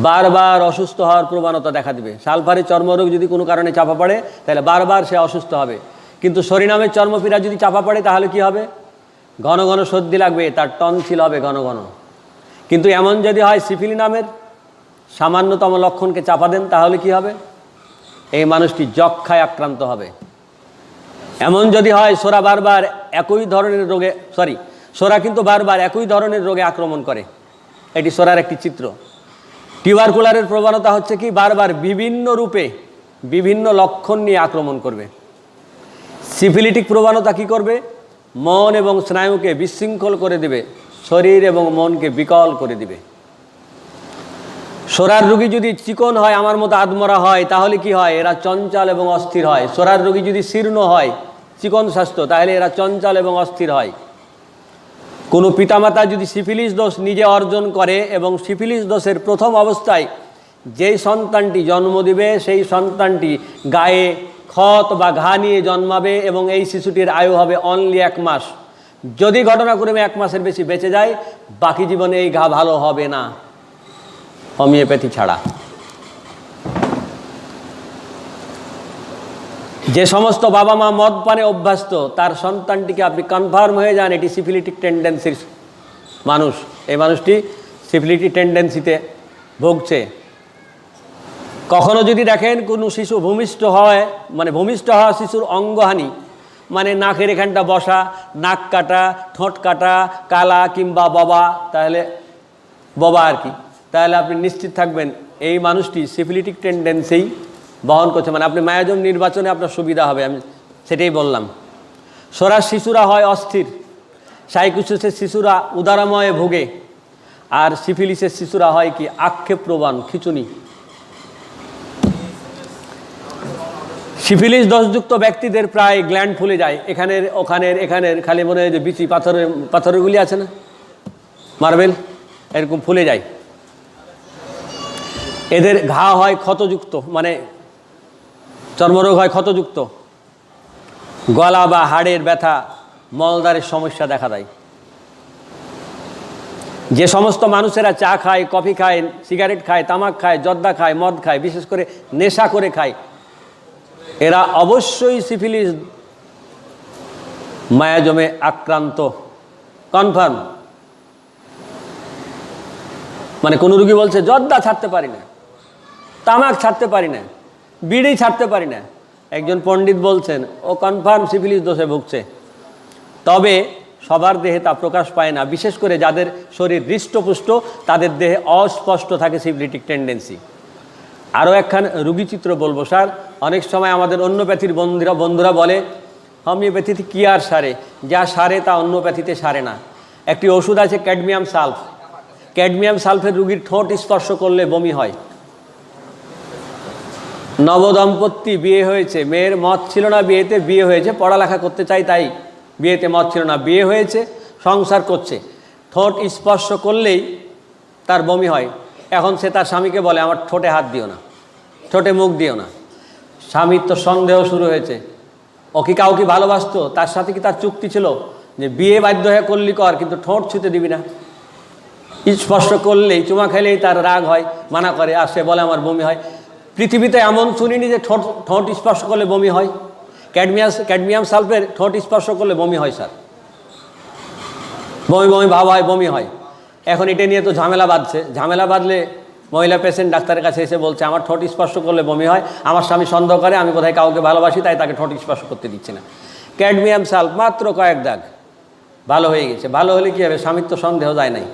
বারবার অসুস্থ হওয়ার প্রবণতা দেখা দেবে। সালফারের চর্মরোগ যদি কোনো কারণে চাপা পড়ে, তাহলে বারবার সে অসুস্থ হবে। কিন্তু সরিনামের চর্মপীড়া যদি চাপা পড়ে, তাহলে কি হবে? ঘন ঘন সর্দি লাগবে, তার টনসিল হবে ঘন ঘন। কিন্তু এমন যদি হয় সিফিলিনামের সামান্যতম লক্ষণকে চাপা দেন, তাহলে কি হবে? এই মানুষটি যক্ষায় আক্রান্ত হবে। এমন যদি হয় সোরা বারবার একই ধরনের রোগে, সোরা কিন্তু বারবার একই ধরনের রোগে আক্রমণ করে, এটি সোরার একটি চিত্র। টিউবারকুলারের প্রবণতা হচ্ছে কি, বারবার বিভিন্ন রূপে বিভিন্ন লক্ষণ নিয়ে আক্রমণ করবে। সিফিলিটিক প্রবণতা কি করবে? মন এবং স্নায়ুকে বিশৃঙ্খল করে দিবে, শরীর এবং মনকে বিকল করে দিবে। সোরার রোগী যদি চিকন হয়, আমার মতো আদমরা হয়, তাহলে কি হয়? এরা চঞ্চল এবং অস্থির হয়। সোরার রোগী যদি শীর্ণ হয়, চিকন স্বাস্থ্য, তাহলে এরা চঞ্চল এবং অস্থির হয়। কোনো পিতামাতা যদি সিফিলিস দোষ নিজে অর্জন করে এবং সিফিলিস দোষের প্রথম অবস্থায় যেই সন্তানটি জন্ম দিবে সেই সন্তানটি গায়ে ক্ষত বা ঘা নিয়ে জন্মাবে এবং এই শিশুটির আয়ু হবে অনলি 1 মাস। যদি ঘটনাক্রমে 1 মাসের বেশি বেঁচে যায়, বাকি জীবনে এই ঘা ভালো হবে না, হোমিওপ্যাথি ছাড়া। যে সমস্ত বাবা মা মদ পানে অভ্যস্ত, তার সন্তানটিকে আপনি কনফার্ম হয়ে যান এটি সিফিলিটিক টেন্ডেন্সির মানুষ, এই মানুষটি সিফিলিটিক টেন্ডেন্সিতে ভুগছে। কখনো যদি দেখেন কোনো শিশু ভূমিষ্ঠ হয়, মানে ভূমিষ্ঠ হওয়া শিশুর অঙ্গহানি, মানে নাকের এখানটা বসা, নাক কাটা, ঠোঁট কাটা, কালা কিংবা ববা, তাহলে ববা আর কি, তাহলে আপনি নিশ্চিত থাকবেন এই মানুষটি সিফিলিটিক টেন্ডেন্সি বহন করছে। মানে আপনি মায়াজম নির্বাচনে আপনার সুবিধা হবে, আমি সেটাই বললাম। সরাস শিশুরা হয় অস্থির, সাইকোসিসের শিশুরা উদারময়ে ভোগে, আর সিফিলিসের শিশুরা হয় কি আক্ষেপপ্রবণ, খিচুনি। সিফিলিস দোষযুক্ত ব্যক্তিদের প্রায় গ্ল্যান্ড ফুলে যায়, এখানের ওখানের এখানের, খালি মনে হয় যে বিচি পাথরগুলি আছে না, মার্বেল, এরকম ফুলে যায়। এদের ঘা হয় ক্ষতযুক্ত, মানে চর্মরোগ হয় ক্ষতযুক্ত, গলা বা হাড়ের ব্যথা, মলদ্বারের সমস্যা দেখা দেয়। যে সমস্ত মানুষেরা চা খায়, কফি খায়, সিগারেট খায়, তামাক খায়, জর্দা খায়, মদ খায়, বিশেষ করে নেশা করে খায়, এরা অবশ্যই সিফিলিস মায়াজমে আক্রান্ত, কনফার্ম। মানে কোনো রুগী বলছে জর্দা ছাড়তে পারি না, তামাক ছাড়তে পারি না, বিড়ি ছাড়তে পারি না, একজন পণ্ডিত বলছেন ও কনফার্ম সিফিলিস দোষে ভুগছে। তবে সবার দেহে তা প্রকাশ পায় না, বিশেষ করে যাদের শরীর হৃষ্টপুষ্ট, তাদের দেহে অস্পষ্ট থাকে সিফিলিটিক টেন্ডেন্সি। আরও একখান রুগীচিত্র বলবো স্যার। অনেক সময় আমাদের অন্যপ্যাথির বন্ধুরা বলে হোমিওপ্যাথিতে কী আর সারে, যা সারে তা অন্যপ্যাথিতে সারে না। একটি ওষুধ আছে ক্যাডমিয়াম সালফ, ক্যাডমিয়াম সালফের রুগীর ঠোঁট স্পর্শ করলে বমি হয়। নবদম্পতি বিয়ে হয়েছে, মেয়ের মত ছিল না বিয়েতে, বিয়ে হয়েছে, পড়ালেখা করতে চাই তাই বিয়েতে মত ছিল না, বিয়ে হয়েছে, সংসার করছে, ঠোঁট স্পর্শ করলেই তার বমি হয়। এখন সে তার স্বামীকে বলে আমার ঠোঁটে হাত দিও না, ঠোঁটে মুখ দিও না। স্বামীর তো সন্দেহ শুরু হয়েছে, ও কি কাউকে ভালোবাসতো, তার সাথে কি তার চুক্তি ছিল যে বিয়ে বাধ্য হয়ে করলি কর, কিন্তু ঠোঁট ছুঁতে দিবি না। স্পর্শ করলেই, চুমা খেলেই তার রাগ হয়, মানা করে, আর সে বলে আমার বমি হয়। পৃথিবীতে এমন শুনিনি যে ঠোঁট স্পর্শ করলে বমি হয়। ক্যাডমিয়াম সালফের ঠোঁট স্পর্শ করলে বমি হয় স্যার, বমি বমি ভাব হয়, বমি হয়। এখন এটা নিয়ে তো ঝামেলা বাঁধছে, ঝামেলা বাঁধলে মহিলা পেশেন্ট ডাক্তারের কাছে এসে বলছে আমার ঠোঁট স্পর্শ করলে বমি হয়, আমার স্বামী সন্দেহ করে আমি বোধহয় কাউকে ভালোবাসি তাই তাকে ঠোঁট স্পর্শ করতে দিচ্ছি না। ক্যাডমিয়াম সালফ মাত্র কয়েক দাগ, ভালো হয়ে গেছে। ভালো হলে কী হবে, স্বামীর তো সন্দেহ যায় নাই।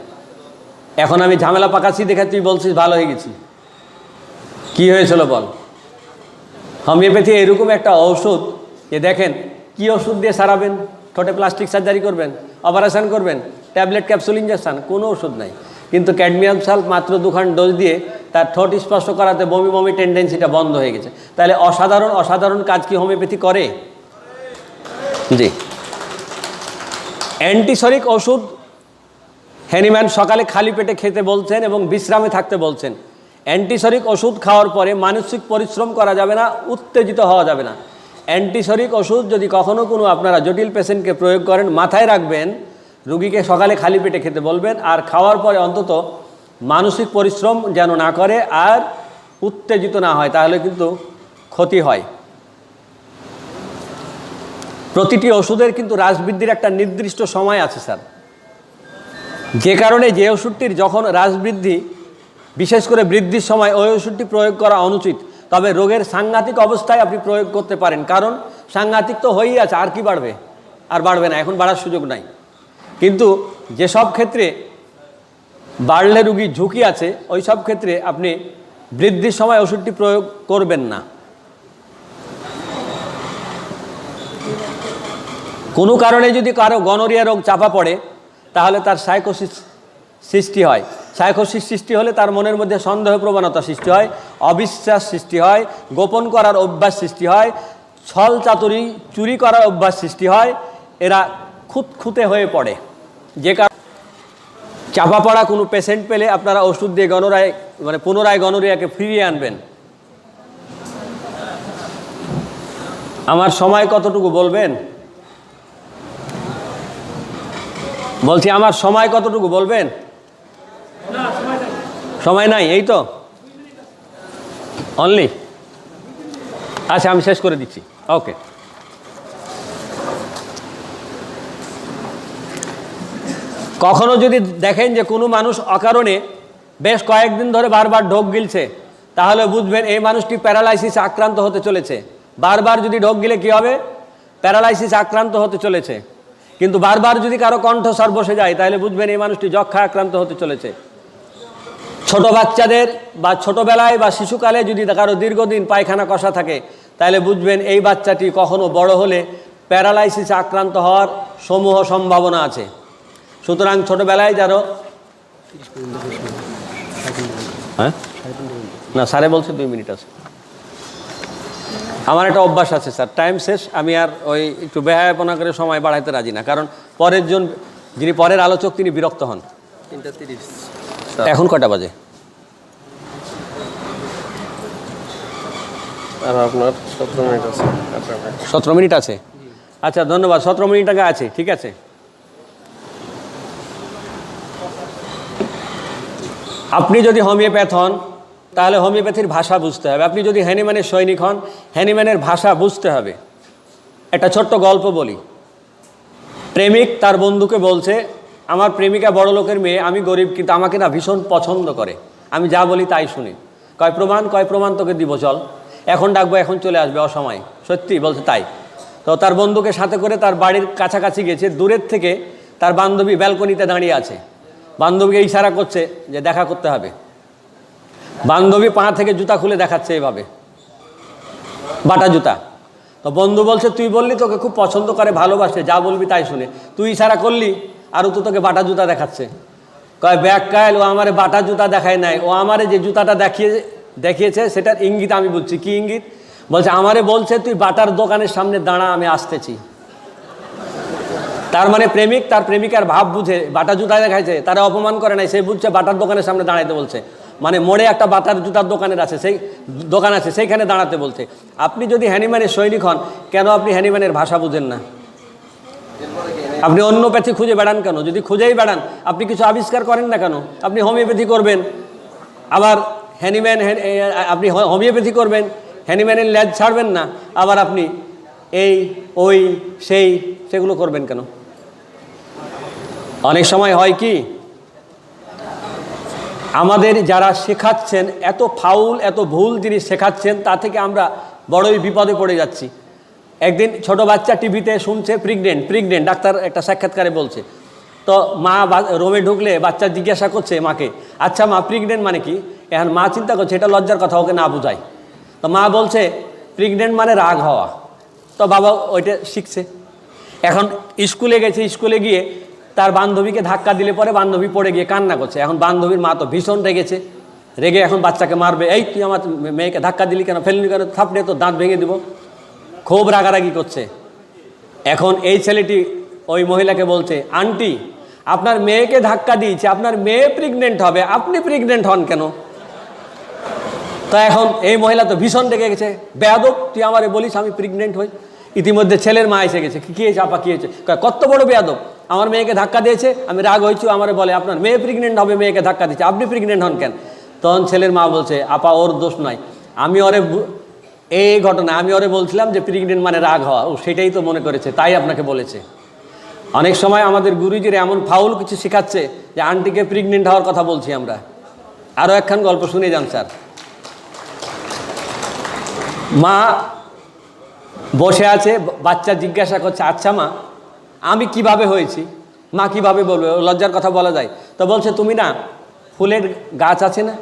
এখন আমি ঝামেলা পাকাচ্ছি দেখে তুই বলছিস ভালো হয়ে গেছি, কি হয়েছিল বল। হোমিওপ্যাথি এরকম একটা ঔষধ যে দেখেন কি ওষুধ দিয়ে সারাবেন, ঠোঁটে প্লাস্টিক সার্জারি করবেন, অপারেশান করবেন, ট্যাবলেট ক্যাপসুল ইঞ্জেকশান, কোনো ওষুধ নাই। কিন্তু ক্যাডমিয়াম সালফ মাত্র 2 খান ডোজ দিয়ে তার ঠোঁট স্পর্শ করাতে বমি বমি টেন্ডেন্সিটা বন্ধ হয়ে গেছে। তাহলে অসাধারণ কাজ কি হোমিওপ্যাথি করে? জি। অ্যান্টিসরিক ওষুধ হ্যানিম্যান সকালে খালি পেটে খেতে বলছেন এবং বিশ্রামে থাকতে বলছেন। অ্যান্টিসরিক ওষুধ খাওয়ার পরে মানসিক পরিশ্রম করা যাবে না, উত্তেজিত হওয়া যাবে না। অ্যান্টিসরিক ওষুধ যদি কখনও কোনো আপনারা জটিল পেশেন্টকে প্রয়োগ করেন, মাথায় রাখবেন রুগীকে সকালে খালি পেটে খেতে বলবেন, আর খাওয়ার পরে অন্তত মানসিক পরিশ্রম যেন না করে আর উত্তেজিত না হয়, তাহলে কিন্তু ক্ষতি হয়। প্রতিটি ওষুধের কিন্তু হ্রাসবৃদ্ধির একটা নির্দিষ্ট সময় আছে স্যার, যে কারণে যে ওষুধটির যখন হ্রাসবৃদ্ধি, বিশেষ করে বৃদ্ধির সময় ওই ওষুধটি প্রয়োগ করা অনুচিত। তবে রোগের সাংঘাতিক অবস্থায় আপনি প্রয়োগ করতে পারেন, কারণ সাংঘাতিক তো হয়েই আছে, আর কি বাড়বে, আর বাড়বে না, এখন বাড়ার সুযোগ নাই। কিন্তু যেসব ক্ষেত্রে বাড়লে রুগীর ঝুঁকি আছে ওই সব ক্ষেত্রে আপনি বৃদ্ধির সময় ওষুধটি প্রয়োগ করবেন না। কোনো কারণে যদি কারো গনোরিয়া রোগ চাপা পড়ে তাহলে তার সাইকোসিস সৃষ্টি হয়। সাইকোসিস সৃষ্টি হলে তার মনের মধ্যে সন্দেহ প্রবণতা সৃষ্টি হয়, অবিশ্বাস সৃষ্টি হয়, গোপন করার অভ্যাস সৃষ্টি হয়, ছল চাতুরি চুরি করার অভ্যাস সৃষ্টি হয়। এরা খুঁতখুঁতে হয়ে পড়ে, যে কারণে চাপা পড়া কোনো পেশেন্ট পেলে আপনারা ওষুধ দিয়ে পুনরায় গনোরিয়াকে ফিরিয়ে আনবেন। আমার সময় কতটুকু বলবেন? বলছি আমার সময় কতটুকু বলবেন? সময় নাই, এই তো অনলি। আচ্ছা, আমি শেষ করে দিচ্ছি। ওকে, কখনো যদি দেখেন যে কোনো মানুষ অকারণে বেশ কয়েকদিন ধরে বারবার ঢোক গিলছে, তাহলে বুঝবেন এই মানুষটি প্যারালাইসিসে আক্রান্ত হতে চলেছে। বারবার যদি ঢোক গিলে কী হবে? প্যারালাইসিস আক্রান্ত হতে চলেছে। কিন্তু বারবার যদি কারো কণ্ঠস্বর বসে যায়, তাহলে বুঝবেন এই মানুষটি যক্ষায় আক্রান্ত হতে চলেছে। ছোট বাচ্চাদের বা ছোটোবেলায় বা শিশুকালে যদি কারো দীর্ঘদিন পায়খানা কষা থাকে, তাহলে বুঝবেন এই বাচ্চাটি কখনো বড় হলে প্যারালাইসিসে আক্রান্ত হওয়ার সমূহ সম্ভাবনা আছে। সুতরাং ছোটোবেলায় যারও হ্যাঁ না, স্যারে বলছে 2 মিনিট আছে। আমার একটা অভ্যাস আছে স্যার, টাইম শেষ, আমি আর ওই একটু বেহায়াপনা করে সময় বাড়াইতে রাজি না, কারণ যিনি পরের আলোচক তিনি বিরক্ত হন। 3:30। এখন কটা বাজে? আর আপনার 17 মিনিট আছে। 17 মিনিট আছে। আচ্ছা, ধন্যবাদ। 17 মিনিট আগে আছে, ঠিক আছে। আপনি যদি হোমিওপ্যাথ হন, তাহলে হোমিওপ্যাথির ভাষা বুঝতে হবে। আপনি যদি হ্যানিম্যানের সৈনিক হন, হ্যানিম্যানের ভাষা বুঝতে হবে। একটা ছোট্ট গল্প বলি। প্রেমিক তার বন্ধুকে বলছে, আমার প্রেমিকা বড় লোকের মেয়ে, আমি গরিব, কিন্তু আমাকে না ভীষণ পছন্দ করে, আমি যা বলি তাই শুনি। কয় প্রমাণ তোকে দিব, চল এখন ডাকবো, এখন চলে আসবে অসময়। সত্যি বলছে তাই। তো তার বন্ধুকে সাথে করে তার বাড়ির কাছাকাছি গেছে। দূরের থেকে তার বান্ধবী ব্যালকনিতে দাঁড়িয়ে আছে, বান্ধবীকে ইশারা করছে যে দেখা করতে হবে। বান্ধবী পা থেকে জুতা খুলে দেখাচ্ছে এভাবে, বাটা জুতা। তো বন্ধু বলছে, তুই বললি তোকে খুব পছন্দ করে, ভালোবাসে, যা বলবি তাই শুনে, তুই ইশারা করলি আর ও তো তোকে বাটা জুতা দেখাচ্ছে। কয় ব্যাগ কায়ল, ও আমারে বাটা জুতা দেখায় নাই, ও আমারে যে জুতাটা দেখিয়েছে সেটার ইঙ্গিত আমি বুঝছি। কি ইঙ্গিত? বলছে আমারে বলছে তুই বাটার দোকানের সামনে দাঁড়া, আমি আসতেছি। তার মানে প্রেমিক তার প্রেমিকার ভাব বুঝে বাটা জুতা দেখাইছে, তারা অপমান করে নাই, সে বুঝছে বাটার দোকানের সামনে দাঁড়াইতে বলছে। মানে মোড়ে একটা বাটার জুতার দোকান আছে, সেইখানে দাঁড়াতে বলছে। আপনি যদি হ্যানিম্যানের সৈনিক হন, কেন আপনি হ্যানিম্যানের ভাষা বুঝেন না? আপনি অন্যপ্যাথি খুঁজে বেড়ান কেন? যদি খুঁজেই বেড়ান, আপনি কিছু আবিষ্কার করেন না কেন? আপনি হোমিওপ্যাথি করবেন, আবার আপনি হোমিওপ্যাথি করবেন, হ্যানিম্যানের ল্যাজ ছাড়বেন না, আবার আপনি এই ওই সেগুলো করবেন কেন? অনেক সময় হয় কি, আমাদের যারা শেখাচ্ছেন এত ফাউল, এত ভুল জিনিস শেখাচ্ছেন, তা থেকে আমরা বড়ই বিপদে পড়ে যাচ্ছি। একদিন ছোট বাচ্চা টিভিতে শুনছে প্রেগনেন্ট, ডাক্তার একটা সাক্ষাৎকারে বলছে। তো মা রুমে ঢুকলে বাচ্চা জিজ্ঞাসা করছে মাকে, আচ্ছা মা, প্রেগনেন্ট মানে কি? এখন মা চিন্তা করছে এটা লজ্জার কথা, ওকে না বুঝায়। তো মা বলছে প্রেগনেন্ট মানে রাগ হওয়া। তো বাবা ওইটা শিখছে। এখন স্কুলে গেছে, স্কুলে গিয়ে তার বান্ধবীকে ধাক্কা দিলে পরে বান্ধবী পড়ে গিয়ে কান্না করছে। এখন বান্ধবীর মা তো ভীষণ রেগেছে, রেগে এখন বাচ্চাকে মারবে। এই তুই আমার মেয়েকে ধাক্কা দিলি কেন, ফেললি কেন, থাপড়ে তো দাঁত ভেঙে দিব। খুব রাগারাগি করছে। এখন এই ছেলেটি ওই মহিলাকে বলছে, আন্টি আপনার মেয়েকে ধাক্কা দিয়েছে, আপনার মেয়ে প্রেগনেন্ট হবে, আপনি প্রেগনেন্ট হন কেন? তো এখন এই মহিলা তো ভীষণ রেগে গেছে, বেয়াদব, তুই আমারে বলিস আমি প্রেগনেন্ট হই। ইতিমধ্যে ছেলের মা এসে গেছে, কী হয়েছে আপা, কী হয়েছে? কত বড় বেয়াদব, আমার মেয়েকে ধাক্কা দিয়েছে, আমি রাগ হয়েছি, আমারে বলে আপনার মেয়ে প্রেগনেন্ট হবে, মেয়েকে ধাক্কা দিচ্ছে, আপনি প্রেগনেন্ট হন কেন? তখন ছেলের মা বলছে, আপা ওর দোষ নয়, আমি ওরে বলছিলাম যে প্রেগনেন্ট মানে রাগ হওয়া, ও সেটাই তো মনে করেছে, তাই আপনাকে বলেছে। অনেক সময় আমাদের গুরুজির এমন ফাউল কিছু শেখাচ্ছে যে আন্টিকে প্রেগনেন্ট হওয়ার কথা বলছি আমরা। আরও একখান গল্প শুনে যান স্যার। মা বসে আছে, বাচ্চা জিজ্ঞাসা করছে, আচ্ছা মা আমি কিভাবে হয়েছি? মা কিভাবে বলবে, লজ্জার কথা বলা যায়। তো বলছে তুমি না ফুলের গাছ আছে না,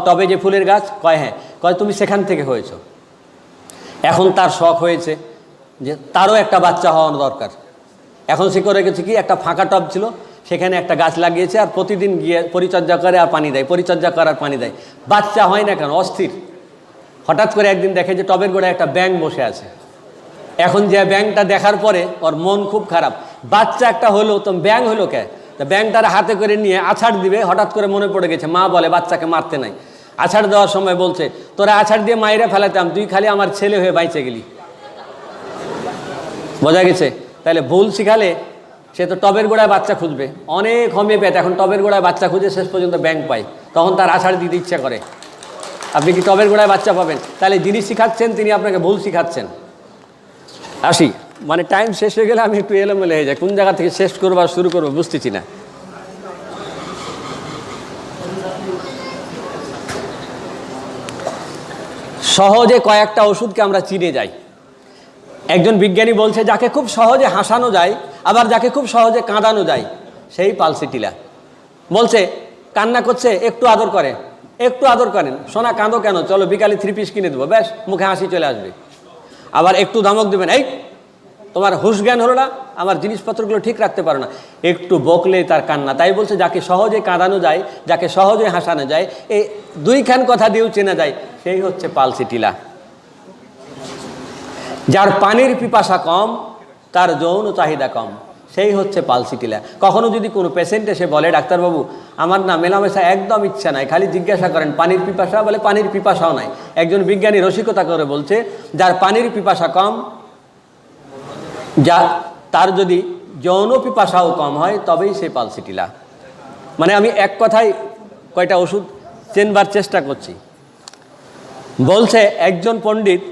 টবে যে ফুলের গাছ, কয় হ্যাঁ, কয় তুমি সেখান থেকে হয়েছো। এখন তার শখ হয়েছে যে তারও একটা বাচ্চা হওয়ার দরকার। এখন সে করে গেছে কি, একটা ফাঁকা টব ছিল, সেখানে একটা গাছ লাগিয়েছে, আর প্রতিদিন গিয়ে পরিচর্যা করে আর পানি দেয়, পরিচর্যা করার পানি দেয়, বাচ্চা হয় না কেন, অস্থির। হঠাৎ করে একদিন দেখে যে টবের গোড়ায় একটা ব্যাঙ বসে আছে। এখন যে ব্যাঙটা দেখার পরে ওর মন খুব খারাপ, বাচ্চা একটা হলো তো ব্যাঙ হলো কে? তা ব্যাংকটার হাতে করে নিয়ে আছাড় দিবে, হঠাৎ করে মনে পড়ে গেছে, মা বলে বাচ্চাকে মারতে নাই। আছাড় দেওয়ার সময় বলছে, তোরা আছাড় দিয়ে মাইরে ফেলাতাম, তুই খালি আমার ছেলে হয়ে বাইচে গেলি। বোঝা গেছে? তাহলে ভুল শিখালে সে তো টবের গোড়ায় বাচ্চা খুঁজবে। অনেক হোমিওপ্যাথ এখন টবের গোড়ায় বাচ্চা খুঁজে শেষ পর্যন্ত ব্যাংক পায়, তখন তার আছাড় দিতে ইচ্ছা করে। আপনি কি টবের গোড়ায় বাচ্চা পাবেন? তাহলে যিনি শিখাচ্ছেন তিনি আপনাকে ভুল শিখাচ্ছেন। আসি, মানে টাইম শেষ হয়ে গেলে আমি একটু এলোমেলো হয়ে যাই, কোন জায়গা থেকে শেষ করবো আর শুরু করবো বুঝতেছি না। সহজে কয়েকটা ওষুধকে আমরা চিনে যাই। একজন বিজ্ঞানী বলছে, যাকে খুব সহজে হাসানো যায় আবার যাকে খুব সহজে কাঁদানো যায় সেই পালসিটিলা। বলছে কান্না করছে, একটু আদর করে, একটু আদর করেন, সোনা কাঁদো কেন, চলো বিকালে 3 পিস কিনে দেবো, ব্যাস মুখে হাসি চলে আসবে। আবার একটু ধমক দেবেন, এই তোমার হুঁশ জ্ঞান হলো না, আমার জিনিসপত্রগুলো ঠিক রাখতে পারো না, একটু বকলেই তার কান্না। তাই বলছে যাকে সহজে কাঁদানো যায়, যাকে সহজে হাসানো যায়, এই 2খান কথা দিয়েও চেনা যায়, সেই হচ্ছে পালসিটিলা। যার পানির পিপাসা কম, তার যৌন চাহিদা কম, সেই হচ্ছে পালসিটিলা। কখনো যদি কোনো পেশেন্ট এসে বলে, ডাক্তারবাবু আমার না মেলামেশা একদম ইচ্ছা নাই, খালি জিজ্ঞাসা করেন পানির পিপাসা, বলে পানির পিপাসাও নাই। একজন বিজ্ঞানী রসিকতা করে বলছে, যার পানির পিপাসা কম, তার যদি যৌন পিপাসাও কম হয় তবেই সে পালসিটিলা। মানে আমি এক কথায় কয়টা ওষুধ চেনবার চেষ্টা করছি। বলছে একজন পণ্ডিত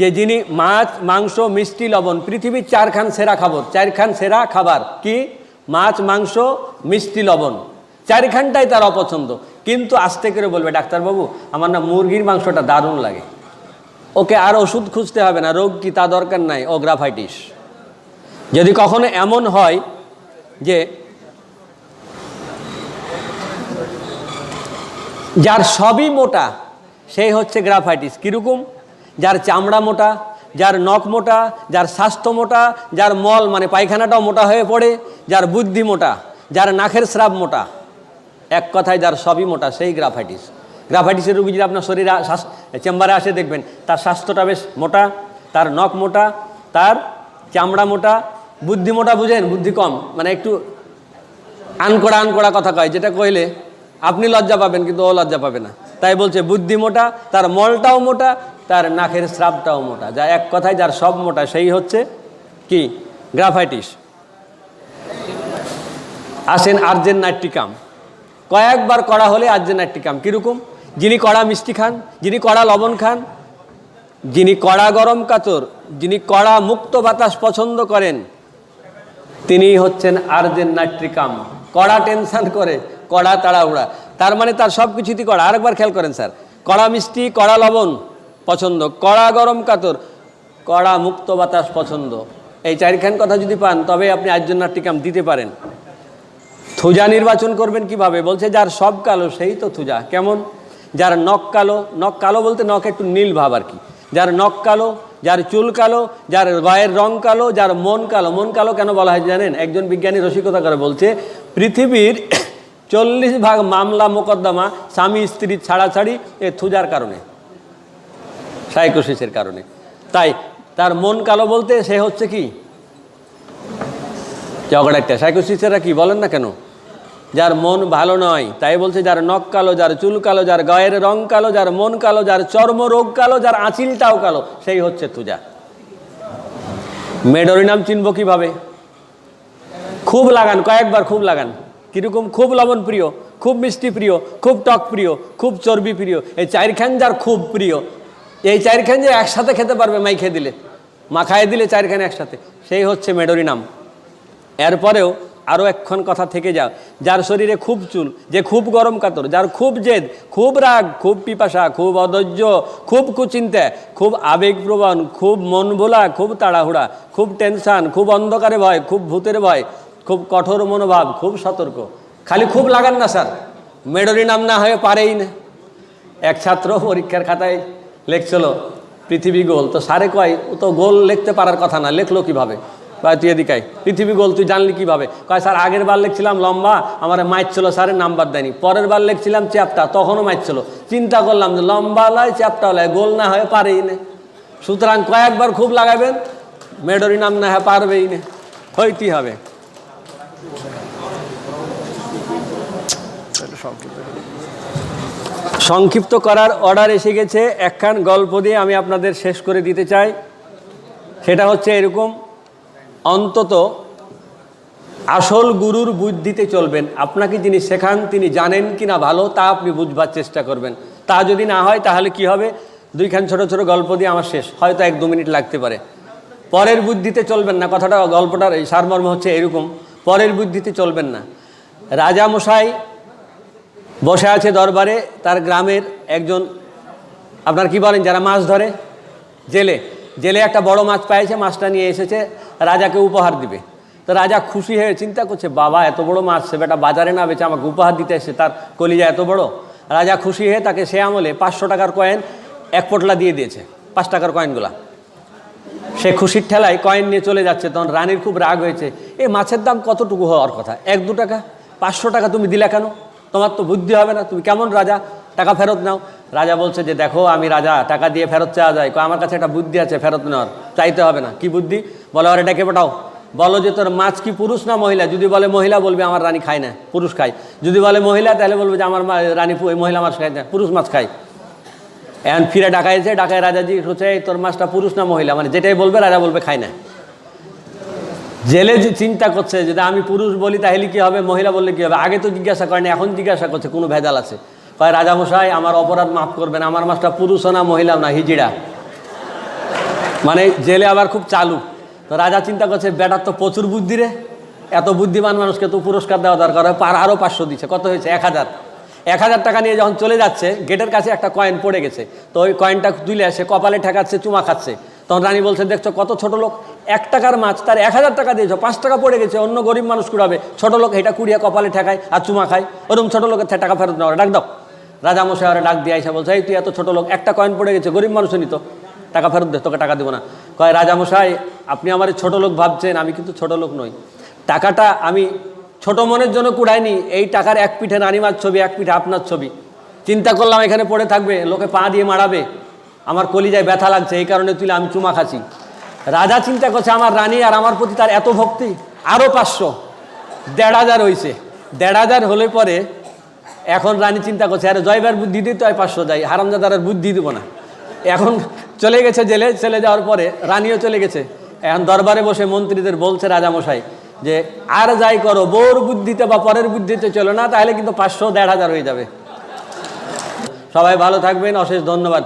যে যিনি মাছ, মাংস, মিষ্টি, লবণ, পৃথিবীর 4খান সেরা খাবার, 4খান সেরা খাবার কি? মাছ, মাংস, মিষ্টি, লবণ, 4খানটাই তার অপছন্দ। কিন্তু আস্তে করে বলবে, ডাক্তারবাবু আমার না মুরগির মাংসটা দারুণ লাগে। ওকে আর ওষুধ খুঁজতে হবে না, রোগ কি তা দরকার নাই, ও গ্রাফাইটিস। যদি কখনো এমন হয় যে যার সবই মোটা, সেই হচ্ছে গ্রাফাইটিস। কীরকম? যার চামড়া মোটা, যার নখ মোটা, যার স্বাস্থ্য মোটা, যার মল মানে পায়খানাটাও মোটা হয়ে পড়ে, যার বুদ্ধি মোটা, যার নাকের স্রাব মোটা, এক কথায় যার সবই মোটা, সেই গ্রাফাইটিস। গ্রাফাইটিসের রোগী যদি আপনার শরীরে চেম্বারে আসে দেখবেন তার স্বাস্থ্যটা বেশ মোটা, তার নখ মোটা, তার চামড়া মোটা, বুদ্ধি মোটা, বুঝেন বুদ্ধি কম, মানে একটু আনকড়া আনকড়া কথা কয়, যেটা কইলে আপনি লজ্জা পাবেন কিন্তু ও লজ্জা পাবে না। তাই বলছে বুদ্ধি মোটা, তার মলটাও মোটা, তার নাকের স্রাবটাও মোটা, যা এক কথায় যার সব মোটা, সেই হচ্ছে কি? গ্রাফাইটিস। আসেন আর্জেন নাইট্রিকাম। কয়েকবার কড়া হলে আর্জেন নাইট্রিকাম। কীরকম? যিনি কড়া মিষ্টি খান, যিনি কড়া লবণ খান, যিনি কড়া গরম কাতর, যিনি কড়া মুক্ত বাতাস পছন্দ করেন, তিনি হচ্ছেন আর্জেন নাইট্রিকাম। কড়া টেনশন করে, কড়া তাড়াহুড়া, তার মানে তার সব কিছুতেই কড়া। আরেকবার খেয়াল করেন স্যার, কড়া মিষ্টি, কড়া লবণ পছন্দ, কড়া গরম কাতর, কড়া মুক্ত বাতাস পছন্দ, এই 4খান কথা যদি পান তবে আপনি আর্জেন নাইট্রিকাম দিতে পারেন। থুজা নির্বাচন করবেন কিভাবে? বলছে যার সব কালো সেই তো থুজা। কেমন? যার নখ কালো, নখ কালো বলতে নখ একটু নীল ভাব আর কি, যার নখ কালো, যার চুল কালো, যার গায়ের রং কালো, যার মন কালো। মন কালো কেন বলা হয় জানেন? একজন বিজ্ঞানী রসিকতা করে বলছে, পৃথিবীর 40% মামলা মোকদ্দমা স্বামী স্ত্রী ছাড়াছাড়ি এ থুজার কারণে, সাইকোসিসের কারণে। তাই তার মন কালো বলতে সে হচ্ছে কি? ঝগড়াটা। সাইকোসিসেরা কি বলেন না কেন? যার মন ভালো নয়। তাই বলছে যার নখ কালো, যার চুল কালো, যার গায়ের রং কালো, যার মন কালো, যার চর্মরোগ কালো, যার আঁচিলটাও কালো, সেই হচ্ছে থুজা। মেডোরিনাম চিনব কিভাবে? খুব লাগান, কয়েকবার খুব লাগান। কীরকম? খুব লবণ প্রিয়, খুব মিষ্টি প্রিয়, খুব টক প্রিয়, খুব চর্বি প্রিয়, এই 4খান যার খুব প্রিয়, এই 4খান যে একসাথে খেতে পারবে মাইখে দিলে, মাখায় দিলে 4খান একসাথে, সেই হচ্ছে মেডোরিনাম। এরপরেও আরও একক্ষণ কথা থেকে যাও, যার শরীরে খুব চুল, যে খুব গরম কাতর, যার খুব জেদ, খুব রাগ, খুব পিপাসা, খুব অধৈর্য, খুব কুচিন্তা, খুব আবেগপ্রবণ, খুব মন ভোলা, খুব তাড়াহুড়া, খুব টেনশান, খুব অন্ধকারে ভয়, খুব ভূতের ভয়, খুব কঠোর মনোভাব, খুব সতর্ক। খালি খুব লাগান না স্যার, মেডোরিনাম না হয়ে পারেই না। এক ছাত্র পরীক্ষার খাতায় লিখছিল পৃথিবী গোল, তো স্যারে কয় ও তো গোল লিখতে পারার কথা না, লিখলো কীভাবে? কয় তুই এদিকায়, পৃথিবী গোল তুই জানলি কীভাবে? কয় স্যার আগের বার লিখছিলাম লম্বা, আমার মাইচ্ছিল, স্যারের নাম্বার দেয়নি। পরের বার লিখছিলাম চ্যাপটা, তখনও মাইচ্ছিল। চিন্তা করলাম যে লম্বা লয় চ্যাপটা লয়, গোল না হয়ে পারেই না। সুতরাং কয়েকবার খুব লাগাবেন, মেডোরিনাম না হয়ে পারবেই না, হইতেই হবে। সংক্ষিপ্ত করার অর্ডার এসে গেছে। একখান গল্প দিয়ে আমি আপনাদের শেষ করে দিতে চাই। সেটা হচ্ছে এরকম, অন্তত আসল গুরুর বুদ্ধিতে চলবেন। আপনাকে যিনি শেখান তিনি জানেন কি না ভালো তা আপনি বুঝবার চেষ্টা করবেন। তা যদি না হয় তাহলে কি হবে, দুইখান ছোট ছোট গল্প দিয়ে আমার শেষ, হয়তো 1-2 মিনিট লাগতে পারে। পরের বুদ্ধিতে চলবেন না, কথাটা গল্পটার এই সারমর্ম হচ্ছে এরকম, পরের বুদ্ধিতে চলবেন না। রাজামশাই বসে আছে দরবারে, তার গ্রামের একজন, আপনার কি বলেন যারা মাছ ধরে, জেলে একটা বড় মাছ পেয়েছে, মাছটা নিয়ে এসেছে রাজাকে উপহার দিবে। তো রাজা খুশি হয়ে চিন্তা করছে, বাবা এত বড় মাছ, সে বেটা বাজারে না বেচে আমাকে উপহার দিতে এসে, তার কলিজা এত বড়। রাজা খুশি হয়ে তাকে সে আমলে 500 টাকার কয়েন 1 পোটলা দিয়ে দিয়েছে, 5 টাকার কয়েনগুলা। সে খুশির ঠেলায় কয়েন নিয়ে চলে যাচ্ছে। তখন রানীর খুব রাগ হয়েছে, এই মাছের দাম কতটুকু হওয়ার কথা, 1-2 টাকা, 500 টাকা তুমি দিলা কেন? তোমার তো বুদ্ধি হবে না, তুমি কেমন রাজা, টাকা ফেরত নাও। রাজা বলছে যে দেখো আমি রাজা, টাকা দিয়ে ফেরত চাওয়া যায়, আমার কাছে একটা বুদ্ধি আছে ফেরত নেওয়ার, চাইতে হবে না। কি বুদ্ধি? বলে আরে ডেকে পাঠাও, বলো যে তোর মাছ কি পুরুষ না মহিলা। যদি বলে মহিলা, বলবে আমার রানী খায় না, পুরুষ খায়। যদি বলে মহিলা, তাহলে বলবে যে আমার রানী মহিলা মাছ খায় না, পুরুষ মাছ খায়। এখন ফিরে ডাকাইছে, ডাকায় রাজাজি হচ্ছে তোর মাছটা পুরুষ না মহিলা, মানে যেটাই বলবে রাজা বলবে খায় না। জেলে যে চিন্তা করছে যদি আমি পুরুষ বলি তাহলে কি হবে, মহিলা বললে কি হবে, আগে তো জিজ্ঞাসা করেনি এখন জিজ্ঞাসা করছে, কোনো ভেজাল আছে। কয় রাজামশাই আমার অপরাধ মাফ করবেন, আমার মাছটা পুরুষও না মহিলাও না, হিজিড়া। মানে জেলে আবার খুব চালু। তো রাজা চিন্তা করছে বেটার তো প্রচুর বুদ্ধি রে, এত বুদ্ধিমান মানুষকে তো পুরস্কার দেওয়া দরকার হয়। আরও 500 দিচ্ছে, কত হয়েছে 1000 টাকা নিয়ে যখন চলে যাচ্ছে, গেটের কাছে একটা কয়েন পড়ে গেছে। তো ওই কয়েনটা তুলে আসে, কপালে ঠেকাচ্ছে, চুমা খাচ্ছে। তখন রানী বলছে দেখছো কত ছোট লোক, 1 টাকার মাছ তার 1000 টাকা দিয়েছ, 5 টাকা পড়ে গেছে, অন্য গরিব মানুষ কুড়াবে, ছোট লোক এটা কুড়িয়ে কপালে ঠেকায় আর চুমা খায়, ওরকম ছোট লোকের টাকা ফেরত নেওয়া, ডাক দাও। রাজামশাই ওরা ডাক দিয়ে আইসা বলছে এই তুই এত ছোট লোক, একটা কয়েন পড়ে গেছে, গরিব মানুষ নিত, টাকা ফেরত দে, তোকে টাকা দেবো না। কয় রাজামশাই আপনি আমার ছোট লোক ভাবছেন, আমি কিন্তু ছোট লোক নই, টাকাটা আমি ছোট মনের জন্য কুড়াইনি। এই টাকার 1 পিঠে রানীমার ছবি, 1 পিঠে আপনার ছবি। চিন্তা করলাম এখানে পড়ে থাকবে, লোকে পা দিয়ে মারাবে, আমার কলিজায় ব্যথা লাগছে, এই কারণে তুলে আমি চুমা খাচ্ছি। রাজা চিন্তা করছে আমার রানী আর আমার প্রতি তার এত ভক্তি, আরও 500, 1500 হয়েছে। 1500 হলে পরে এখন রানী চিন্তা করছে আরে জয়বার বুদ্ধি দিতে হয় 500 যাই, হারামজাদার আর বুদ্ধি দিব না। এখন চলে গেছে জেলে, চলে যাওয়ার পরে রানীও চলে গেছে। এখন দরবারে বসে মন্ত্রীদের বলছে রাজামশাই যে আর যাই করো বউর বুদ্ধিতে বা পরের বুদ্ধিতে চলো না, তাহলে কিন্তু 500 1500 হয়ে যাবে। সবাই ভালো থাকবেন, অশেষ ধন্যবাদ।